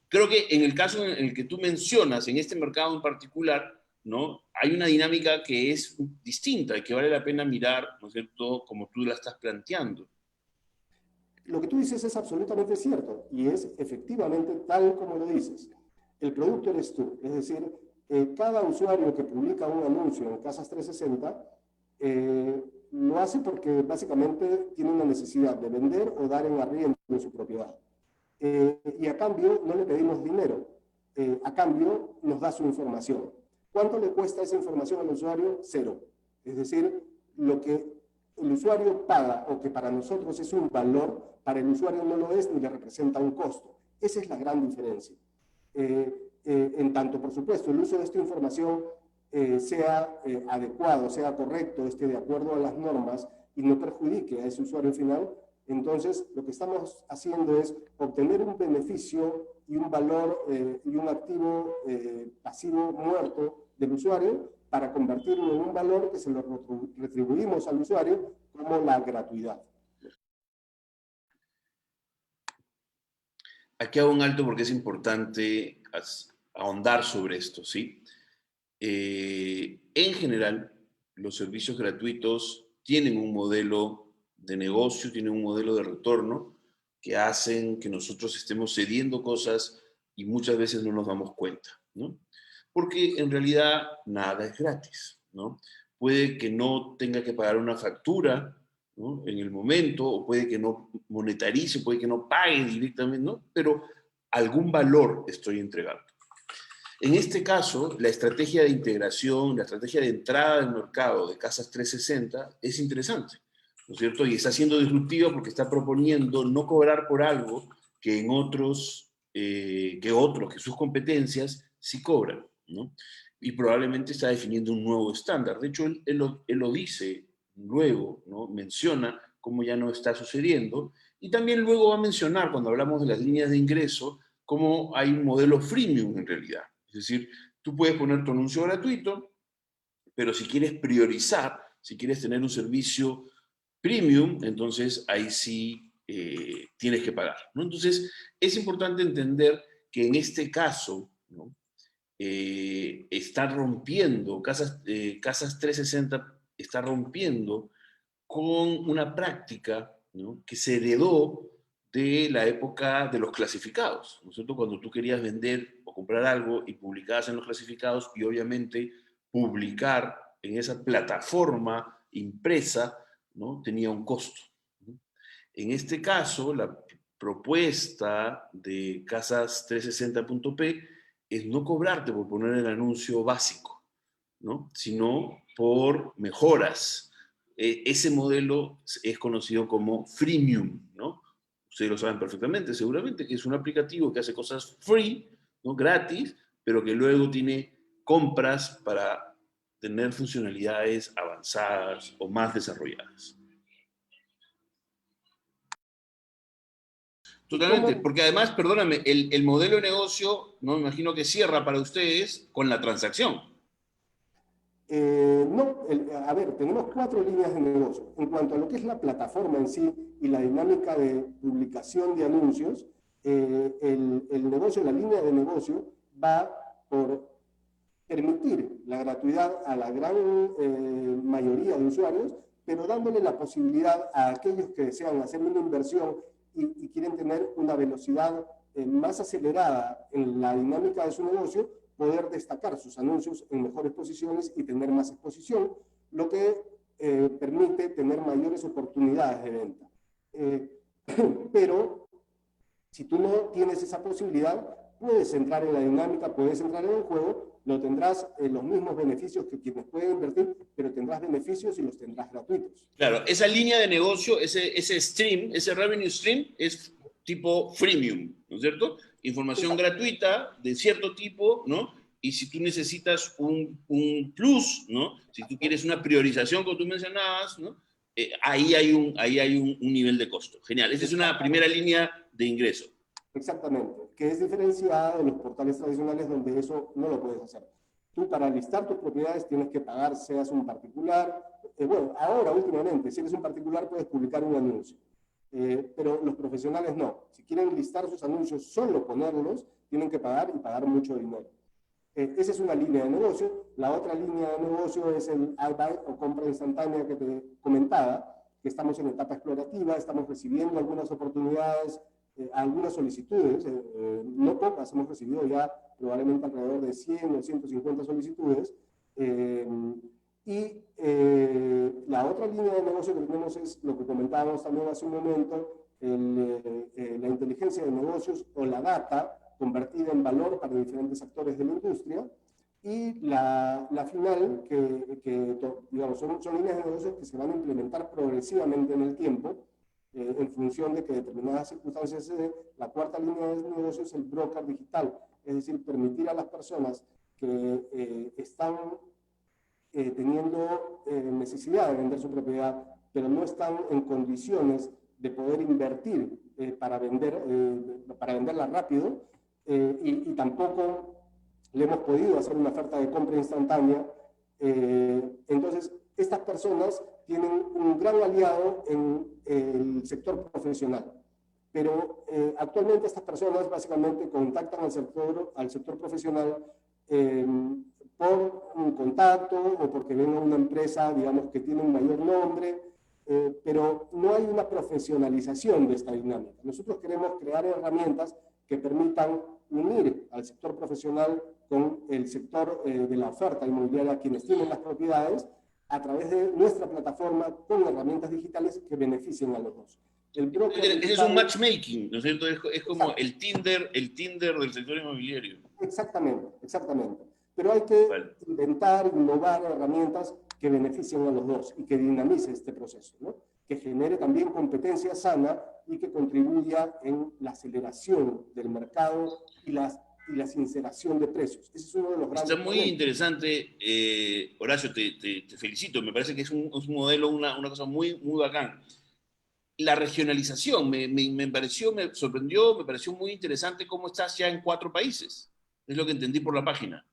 Creo que en el caso en el que tú mencionas, en este mercado en particular, ¿no? Hay una dinámica que es distinta y que vale la pena mirar, ¿no es cierto?, como tú la estás planteando. Lo que tú dices es absolutamente cierto y es efectivamente tal como lo dices. El producto eres tú, es decir, cada usuario que publica un anuncio en Casas 360 lo hace porque básicamente tiene una necesidad de vender o dar en arriendo de su propiedad. Y a cambio no le pedimos dinero, a cambio nos da su información. ¿Cuánto le cuesta esa información al usuario? Cero. Es decir, lo que el usuario paga o que para nosotros es un valor, para el usuario no lo es ni le representa un costo. Esa es la gran diferencia. En tanto, por supuesto, el uso de esta información sea adecuado, sea correcto, esté de acuerdo a las normas y no perjudique a ese usuario final, entonces lo que estamos haciendo es obtener un beneficio y un valor y un activo pasivo muerto del usuario para convertirlo en un valor que se lo retribuimos al usuario como la gratuidad. Aquí hago un alto porque es importante ahondar sobre esto, ¿sí? En general, los servicios gratuitos tienen un modelo de negocio, tienen un modelo de retorno que hacen que nosotros estemos cediendo cosas y muchas veces no nos damos cuenta, ¿no? Porque en realidad nada es gratis, ¿no? Puede que no tenga que pagar una factura, ¿no?, en el momento, o puede que no monetarice, puede que no pague directamente, ¿no? Pero algún valor estoy entregando. En este caso, la estrategia de integración, la estrategia de entrada al mercado de Casas 360 es interesante, ¿no es cierto? Y está siendo disruptiva porque está proponiendo no cobrar por algo que en otros, que sus competencias sí cobran, ¿no? Y probablemente está definiendo un nuevo estándar. De hecho, él lo dice luego, ¿no? Menciona cómo ya no está sucediendo, y también luego va a mencionar, cuando hablamos de las líneas de ingreso, cómo hay un modelo freemium en realidad. Es decir, tú puedes poner tu anuncio gratuito, pero si quieres priorizar, si quieres tener un servicio premium, entonces ahí sí tienes que pagar, ¿no? Entonces, es importante entender que en este caso, ¿no?, está rompiendo, Casas 360 está rompiendo con una práctica, ¿no?, que se heredó de la época de los clasificados, ¿no es cierto? Cuando tú querías vender o comprar algo y publicabas en los clasificados, y obviamente publicar en esa plataforma impresa, ¿no?, tenía un costo, ¿no? En este caso, la propuesta de Casas360.p es no cobrarte por poner el anuncio básico, ¿no?, sino por mejoras. Ese modelo es conocido como freemium, ¿no? Ustedes lo saben perfectamente, seguramente, que es un aplicativo que hace cosas free, ¿no?, gratis, pero que luego tiene compras para tener funcionalidades avanzadas o más desarrolladas. Totalmente, porque además, perdóname, el modelo de negocio, no me imagino que cierra para ustedes con la transacción. No, a ver, tenemos 4 líneas de negocio. En cuanto a lo que es la plataforma en sí y la dinámica de publicación de anuncios, el negocio, la línea de negocio va por permitir la gratuidad a la gran mayoría de usuarios, pero dándole la posibilidad a aquellos que desean hacer una inversión y quieren tener una velocidad más acelerada en la dinámica de su negocio, poder destacar sus anuncios en mejores posiciones y tener más exposición, lo que permite tener mayores oportunidades de venta. Pero si tú no tienes esa posibilidad, puedes entrar en la dinámica, puedes entrar en el juego, no tendrás los mismos beneficios que quienes pueden invertir, pero tendrás beneficios y los tendrás gratuitos. Claro, esa línea de negocio, ese stream, ese revenue stream, es tipo freemium, ¿no es cierto? Información gratuita de cierto tipo, ¿no? Y si tú necesitas un plus, ¿no? Si tú quieres una priorización, como tú mencionabas, ¿no? Ahí hay un nivel de costo. Genial, esa es una primera línea de ingreso. Exactamente, que es diferenciada de los portales tradicionales donde eso no lo puedes hacer. Tú para listar tus propiedades tienes que pagar, seas un particular. Bueno, ahora últimamente, si eres un particular puedes publicar un anuncio. Pero los profesionales no. Si quieren listar sus anuncios, solo ponerlos, tienen que pagar y pagar mucho dinero. Esa es una línea de negocio. La otra línea de negocio es el iBuy o compra instantánea que te comentaba, que estamos en etapa explorativa, estamos recibiendo algunas oportunidades, algunas solicitudes, no pocas, hemos recibido ya probablemente alrededor de 100 o 150 solicitudes. La otra línea de negocio que tenemos es lo que comentábamos también hace un momento, la inteligencia de negocios o la data convertida en valor para diferentes actores de la industria. Y la final, digamos, son líneas de negocios que se van a implementar progresivamente en el tiempo, en función de que determinadas circunstancias se den. La cuarta línea de negocios es el broker digital, es decir, permitir a las personas que están teniendo necesidad de vender su propiedad, pero no están en condiciones de poder invertir para venderla rápido, y tampoco le hemos podido hacer una oferta de compra instantánea. Entonces, estas personas tienen un gran aliado en el sector profesional. Pero actualmente estas personas básicamente contactan al sector profesional por un contacto o porque ven a una empresa, digamos, que tiene un mayor nombre, pero no hay una profesionalización de esta dinámica. Nosotros queremos crear herramientas que permitan unir al sector profesional con el sector de la oferta inmobiliaria, quienes tienen las propiedades, a través de nuestra plataforma con herramientas digitales que beneficien a los dos. Ese es un matchmaking, ¿no es cierto? Es como exacto, el Tinder del sector inmobiliario. Exactamente, exactamente. Pero hay que inventar, innovar herramientas que beneficien a los dos y que dinamice este proceso, ¿no? Que genere también competencia sana y que contribuya en la aceleración del mercado y la sinceración de precios. Ese es uno de los grandes Está muy problemas. interesante, Horacio, te felicito. Me parece que es un modelo, una cosa muy, muy bacán. La regionalización me pareció, me sorprendió, me pareció muy interesante cómo estás ya en 4 países. Es lo que entendí por la página.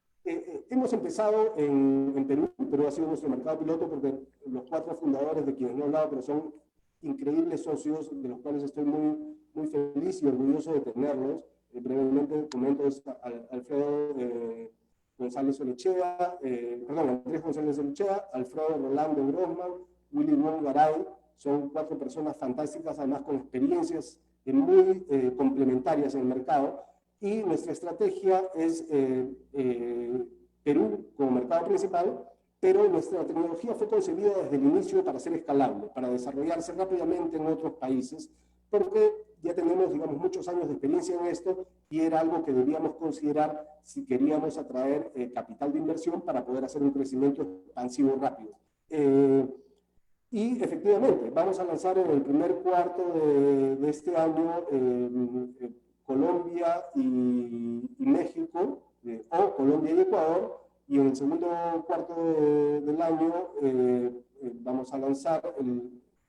Hemos empezado en Perú. Perú ha sido nuestro mercado piloto porque los 4 fundadores, de quienes no he hablado, pero son increíbles socios, de los cuales estoy muy, muy feliz y orgulloso de tenerlos. Brevemente comento Alfredo González Olechea, Andrés González Olechea, Alfredo Rolando Grossman, Willy Wong Garay. Son 4 personas fantásticas, además con experiencias muy complementarias en el mercado. Y nuestra estrategia es Perú como mercado principal, pero nuestra tecnología fue concebida desde el inicio para ser escalable, para desarrollarse rápidamente en otros países, porque ya tenemos, digamos, muchos años de experiencia en esto y era algo que debíamos considerar si queríamos atraer capital de inversión para poder hacer un crecimiento expansivo rápido. Y efectivamente, vamos a lanzar en el primer cuarto de este año Colombia y México, o Colombia y Ecuador, y en el segundo cuarto del año vamos a lanzar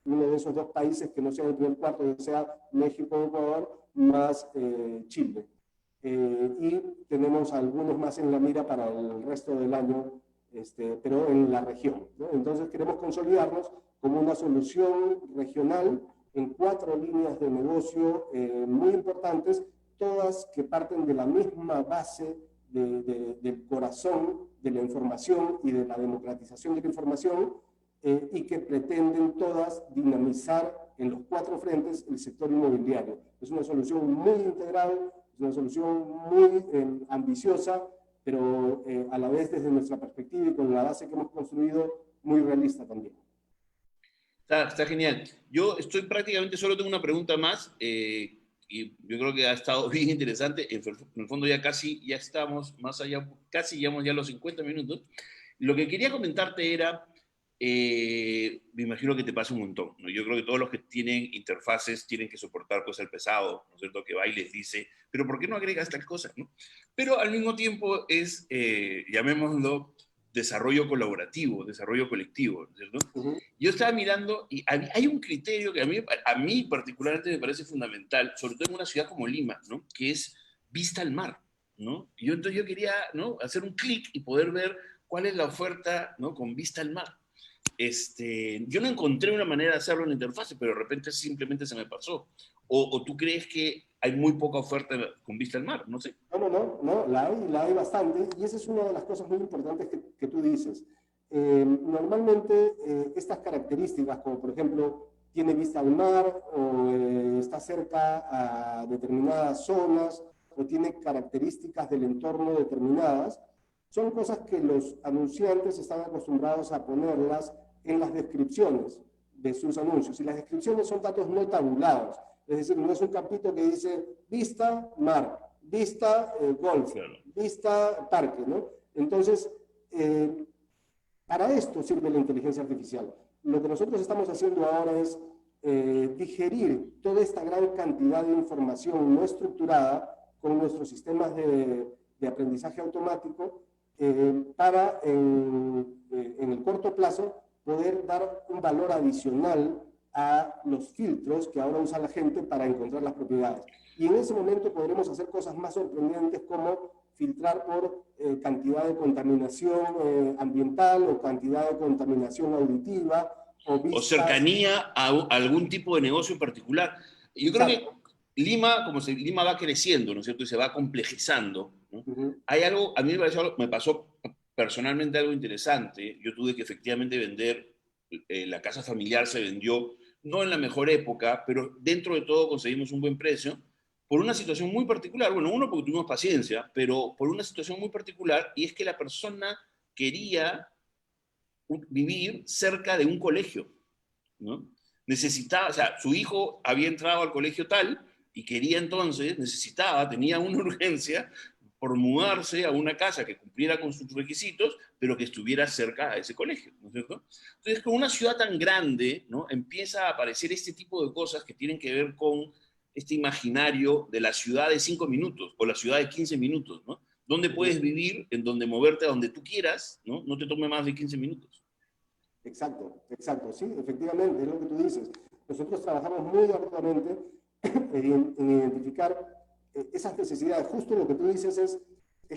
uno de esos 2 países que no sea el primer cuarto, que sea México o Ecuador, más Chile. Y tenemos algunos más en la mira para el resto del año, pero en la región, ¿no? Entonces queremos consolidarnos como una solución regional en 4 líneas de negocio muy importantes, todas que parten de la misma base del corazón de la información y de la democratización de la información, y que pretenden todas dinamizar en los 4 frentes el sector inmobiliario. Es una solución muy integral, es una solución muy ambiciosa, pero a la vez desde nuestra perspectiva y con la base que hemos construido, muy realista también. Está genial. Yo estoy prácticamente, solo tengo una pregunta más, y yo creo que ha estado bien interesante. En el fondo ya casi, ya estamos más allá, casi llegamos ya a los 50 minutos. Lo que quería comentarte era, me imagino que te pasa un montón, ¿no? Yo creo que todos los que tienen interfaces tienen que soportar pues el pesado, ¿no es cierto? Que va y les dice, pero ¿por qué no agregas tal cosa? ¿No? Pero al mismo tiempo es, llamémoslo, desarrollo colaborativo, desarrollo colectivo, ¿no es cierto? Yo estaba mirando y hay un criterio que a mí particularmente me parece fundamental, sobre todo en una ciudad como Lima, ¿no? Que es vista al mar, ¿no? Y entonces yo quería, ¿no? Hacer un clic y poder ver cuál es la oferta, ¿no? Con vista al mar. Yo no encontré una manera de hacerlo en la interfaz, pero de repente simplemente se me pasó. O tú crees que hay muy poca oferta con vista al mar, no sé. No, la hay bastante, y esa es una de las cosas muy importantes que tú dices. Normalmente estas características, como por ejemplo, tiene vista al mar, o está cerca a determinadas zonas, o tiene características del entorno determinadas, son cosas que los anunciantes están acostumbrados a ponerlas en las descripciones de sus anuncios. Y las descripciones son datos no tabulados. Es decir, no es un campito que dice vista mar, vista golf, Claro. vista parque, ¿no? Entonces, para esto sirve la inteligencia artificial. Lo que nosotros estamos haciendo ahora es digerir toda esta gran cantidad de información no estructurada con nuestros sistemas de aprendizaje automático para, en el corto plazo, poder dar un valor adicional a los filtros que ahora usa la gente para encontrar las propiedades. Y en ese momento podremos hacer cosas más sorprendentes, como filtrar por cantidad de contaminación ambiental, o cantidad de contaminación auditiva, O cercanía a algún tipo de negocio en particular. Yo creo que Lima, Lima va creciendo, ¿no es cierto? Y se va complejizando, ¿no? Hay algo, a mí me pasó personalmente algo interesante. Yo tuve que efectivamente vender, la casa familiar se vendió, no en la mejor época, pero dentro de todo conseguimos un buen precio, por una situación muy particular. Bueno, uno, porque tuvimos paciencia, pero por una situación muy particular, y es que la persona quería vivir cerca de un colegio, ¿no? Necesitaba, o sea, su hijo había entrado al colegio tal y quería entonces, tenía una urgencia por mudarse a una casa que cumpliera con sus requisitos, pero que estuviera cerca a ese colegio, ¿no es cierto? Entonces, con una ciudad tan grande, ¿no?, empieza a aparecer este tipo de cosas que tienen que ver con este imaginario de la ciudad de 5 minutos o la ciudad de 15 minutos, ¿no? Donde puedes vivir, en donde moverte a donde tú quieras, ¿no? No te tome más de 15 minutos. Exacto, sí, efectivamente, es lo que tú dices. Nosotros trabajamos muy arduamente en identificar esas necesidades. Justo lo que tú dices es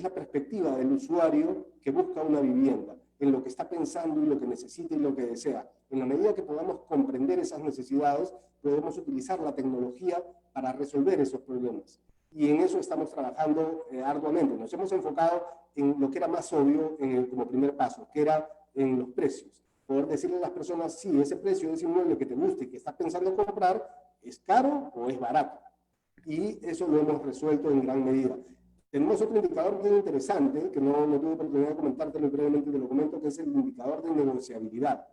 la perspectiva del usuario que busca una vivienda, en lo que está pensando y lo que necesita y lo que desea. En la medida que podamos comprender esas necesidades, podemos utilizar la tecnología para resolver esos problemas. Y en eso estamos trabajando arduamente. Nos hemos enfocado en lo que era más obvio como primer paso, que era en los precios. Poder decirle a las personas, sí, ese precio de ese inmueble que te guste, que estás pensando comprar, ¿es caro o es barato? Y eso lo hemos resuelto en gran medida. Tenemos otro indicador muy interesante, que no tuve oportunidad de comentártelo, brevemente te lo comento, que es el indicador de negociabilidad.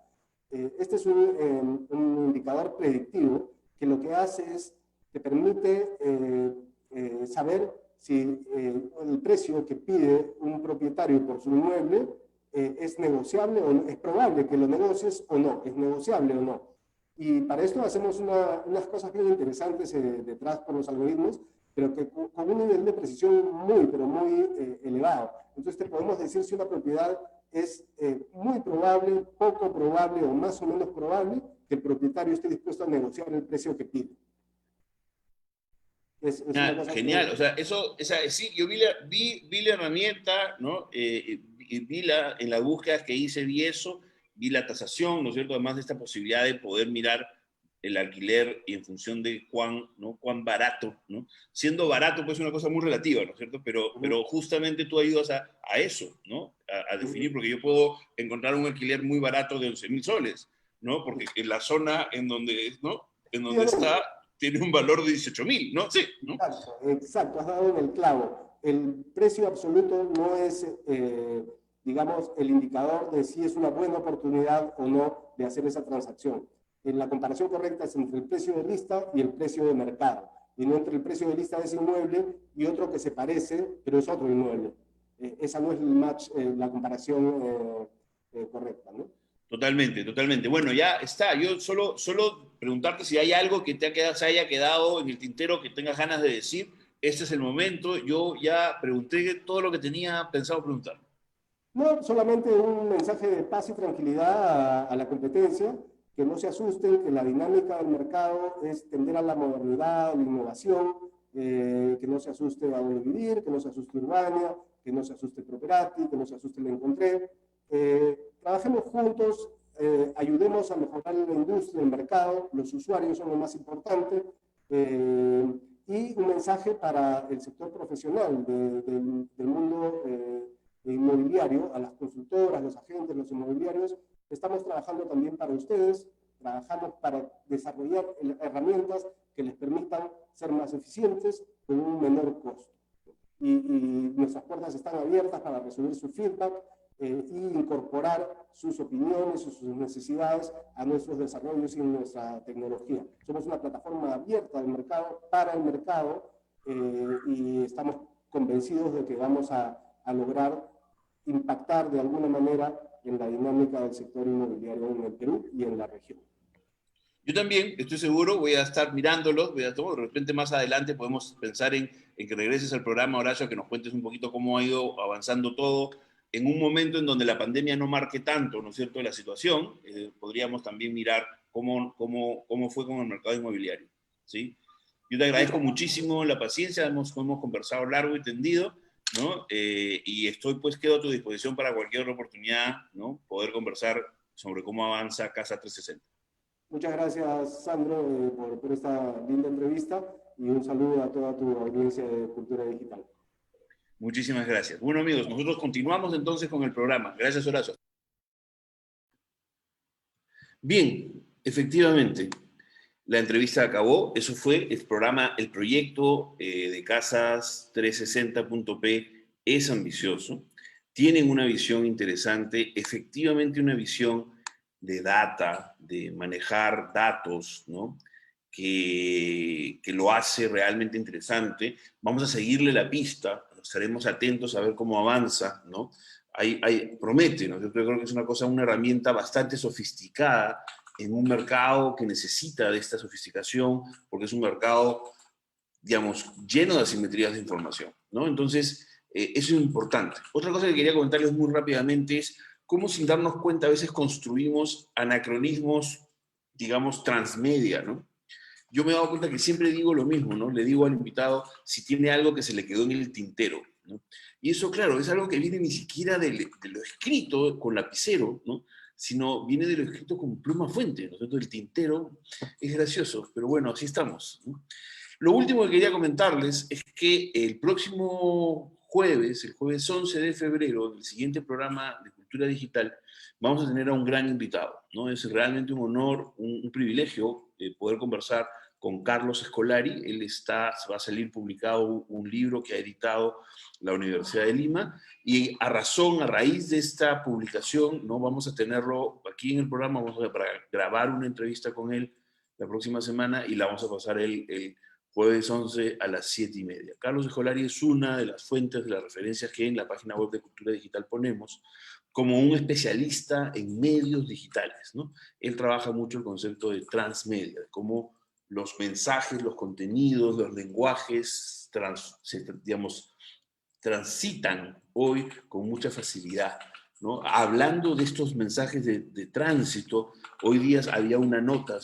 Este es un indicador predictivo que lo que hace es, te permite saber si el precio que pide un propietario por su inmueble es negociable o no, es probable que lo negocies o no, es negociable o no. Y para esto hacemos unas cosas bien interesantes detrás por los algoritmos, pero que con un nivel de precisión muy, pero muy elevado. Entonces te podemos decir si una propiedad es muy probable, poco probable o más o menos probable que el propietario esté dispuesto a negociar el precio que pide. Es una cosa Genial, o sea, sí, yo vi la herramienta, ¿no? En las búsquedas que hice, vi eso, vi la tasación, ¿no es cierto? Además de esta posibilidad de poder mirar el alquiler y en función de cuán barato, ¿no? Siendo barato, pues es una cosa muy relativa, ¿no es cierto? Pero justamente tú ayudas a eso, ¿no? A definir, porque yo puedo encontrar un alquiler muy barato de 11.000 soles, ¿no? Porque en la zona en donde, ¿no?, en donde está, tiene un valor de 18.000, ¿no? Sí, ¿no? Exacto, has dado en el clavo. El precio absoluto no es, digamos, el indicador de si es una buena oportunidad o no de hacer esa transacción. La comparación correcta es entre el precio de lista y el precio de mercado, y no entre el precio de lista de ese inmueble y otro que se parece, pero es otro inmueble. Esa no es el match, la comparación correcta, ¿no? Totalmente, totalmente. Bueno, ya está. Yo solo preguntarte si hay algo que se haya quedado en el tintero que tengas ganas de decir. Este es el momento. Yo ya pregunté todo lo que tenía pensado preguntar. No, solamente un mensaje de paz y tranquilidad a la competencia, que no se asusten, que la dinámica del mercado es tender a la modernidad, a la innovación, que no se asuste a vivir, que no se asuste Urbania, que no se asuste Properati, que no se asuste el Encontré. Trabajemos juntos, ayudemos a mejorar la industria, el mercado, los usuarios son lo más importante, y un mensaje para el sector profesional del mundo inmobiliario, a las consultoras, los agentes, los inmobiliarios. Estamos trabajando también para ustedes, trabajamos para desarrollar herramientas que les permitan ser más eficientes con un menor costo. Y nuestras puertas están abiertas para recibir su feedback y incorporar sus opiniones y sus necesidades a nuestros desarrollos y nuestra tecnología. Somos una plataforma abierta del mercado, para el mercado, y estamos convencidos de que vamos a lograr impactar de alguna manera en la dinámica del sector inmobiliario en el Perú y en la región. Yo también, estoy seguro, voy a estar mirándolos, de repente más adelante podemos pensar en que regreses al programa, Horacio, que nos cuentes un poquito cómo ha ido avanzando todo en un momento en donde la pandemia no marque tanto, ¿no es cierto?, la situación. Podríamos también mirar cómo fue con el mercado inmobiliario, ¿sí? Yo te agradezco muchísimo la paciencia, hemos conversado largo y tendido, ¿no? Y quedo a tu disposición para cualquier otra oportunidad, ¿no?, poder conversar sobre cómo avanza Casa 360. Muchas gracias, Sandro, por esta linda entrevista y un saludo a toda tu audiencia de Cultura Digital. Muchísimas gracias. Bueno, amigos, nosotros continuamos entonces con el programa. Gracias, Horacio. Bien, efectivamente, la entrevista acabó. Eso fue el programa, el proyecto de Casas 360.p es ambicioso. Tienen una visión interesante, efectivamente una visión de data, de manejar datos, ¿no?, que lo hace realmente interesante. Vamos a seguirle la pista, estaremos atentos a ver cómo avanza, ¿no? Promete, ¿no? Yo creo que es una herramienta bastante sofisticada en un mercado que necesita de esta sofisticación, porque es un mercado, digamos, lleno de asimetrías de información, ¿no? Entonces, eso es importante. Otra cosa que quería comentarles muy rápidamente es cómo, sin darnos cuenta, a veces construimos anacronismos, digamos, transmedia, ¿no? Yo me he dado cuenta que siempre digo lo mismo, ¿no? Le digo al invitado si tiene algo que se le quedó en el tintero, ¿no? Y eso, claro, es algo que viene ni siquiera de lo escrito con lapicero, ¿no?, sino viene de lo escrito con pluma fuente, ¿no es cierto? El tintero es gracioso, pero bueno, así estamos, ¿no? Lo último que quería comentarles es que el próximo jueves, el jueves 11 de febrero, en el siguiente programa de Cultura Digital, vamos a tener a un gran invitado, ¿no? Es realmente un honor, un privilegio poder conversar con Carlos Scolari. Él va a salir publicado un libro que ha editado la Universidad de Lima, y a raíz de esta publicación, ¿no?, vamos a tenerlo aquí en el programa, vamos a grabar una entrevista con él la próxima semana y la vamos a pasar el jueves 11 a las 7:30. Carlos Scolari es una de las fuentes, de las referencias que en la página web de Cultura Digital ponemos, como un especialista en medios digitales, ¿no? Él trabaja mucho el concepto de transmedia, de cómo los mensajes, los contenidos, los lenguajes, transitan hoy con mucha facilidad, ¿no? Hablando de estos mensajes de tránsito, hoy día salió una nota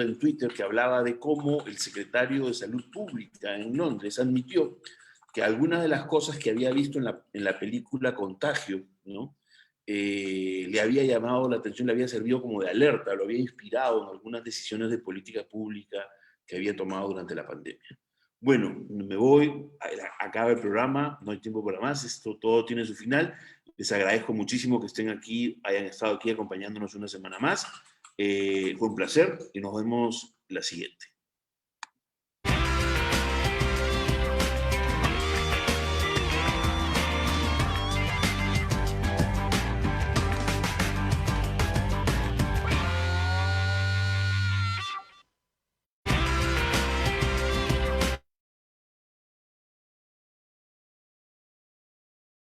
en Twitter que hablaba de cómo el secretario de Salud Pública en Londres admitió que algunas de las cosas que había visto en la película Contagio, ¿no?, le había llamado la atención, le había servido como de alerta, lo había inspirado en algunas decisiones de política pública que había tomado durante la pandemia. Bueno, me voy, acaba el programa, no hay tiempo para más, esto todo tiene su final. Les agradezco muchísimo que estén aquí, hayan estado aquí acompañándonos una semana más. Fue un placer y nos vemos la siguiente.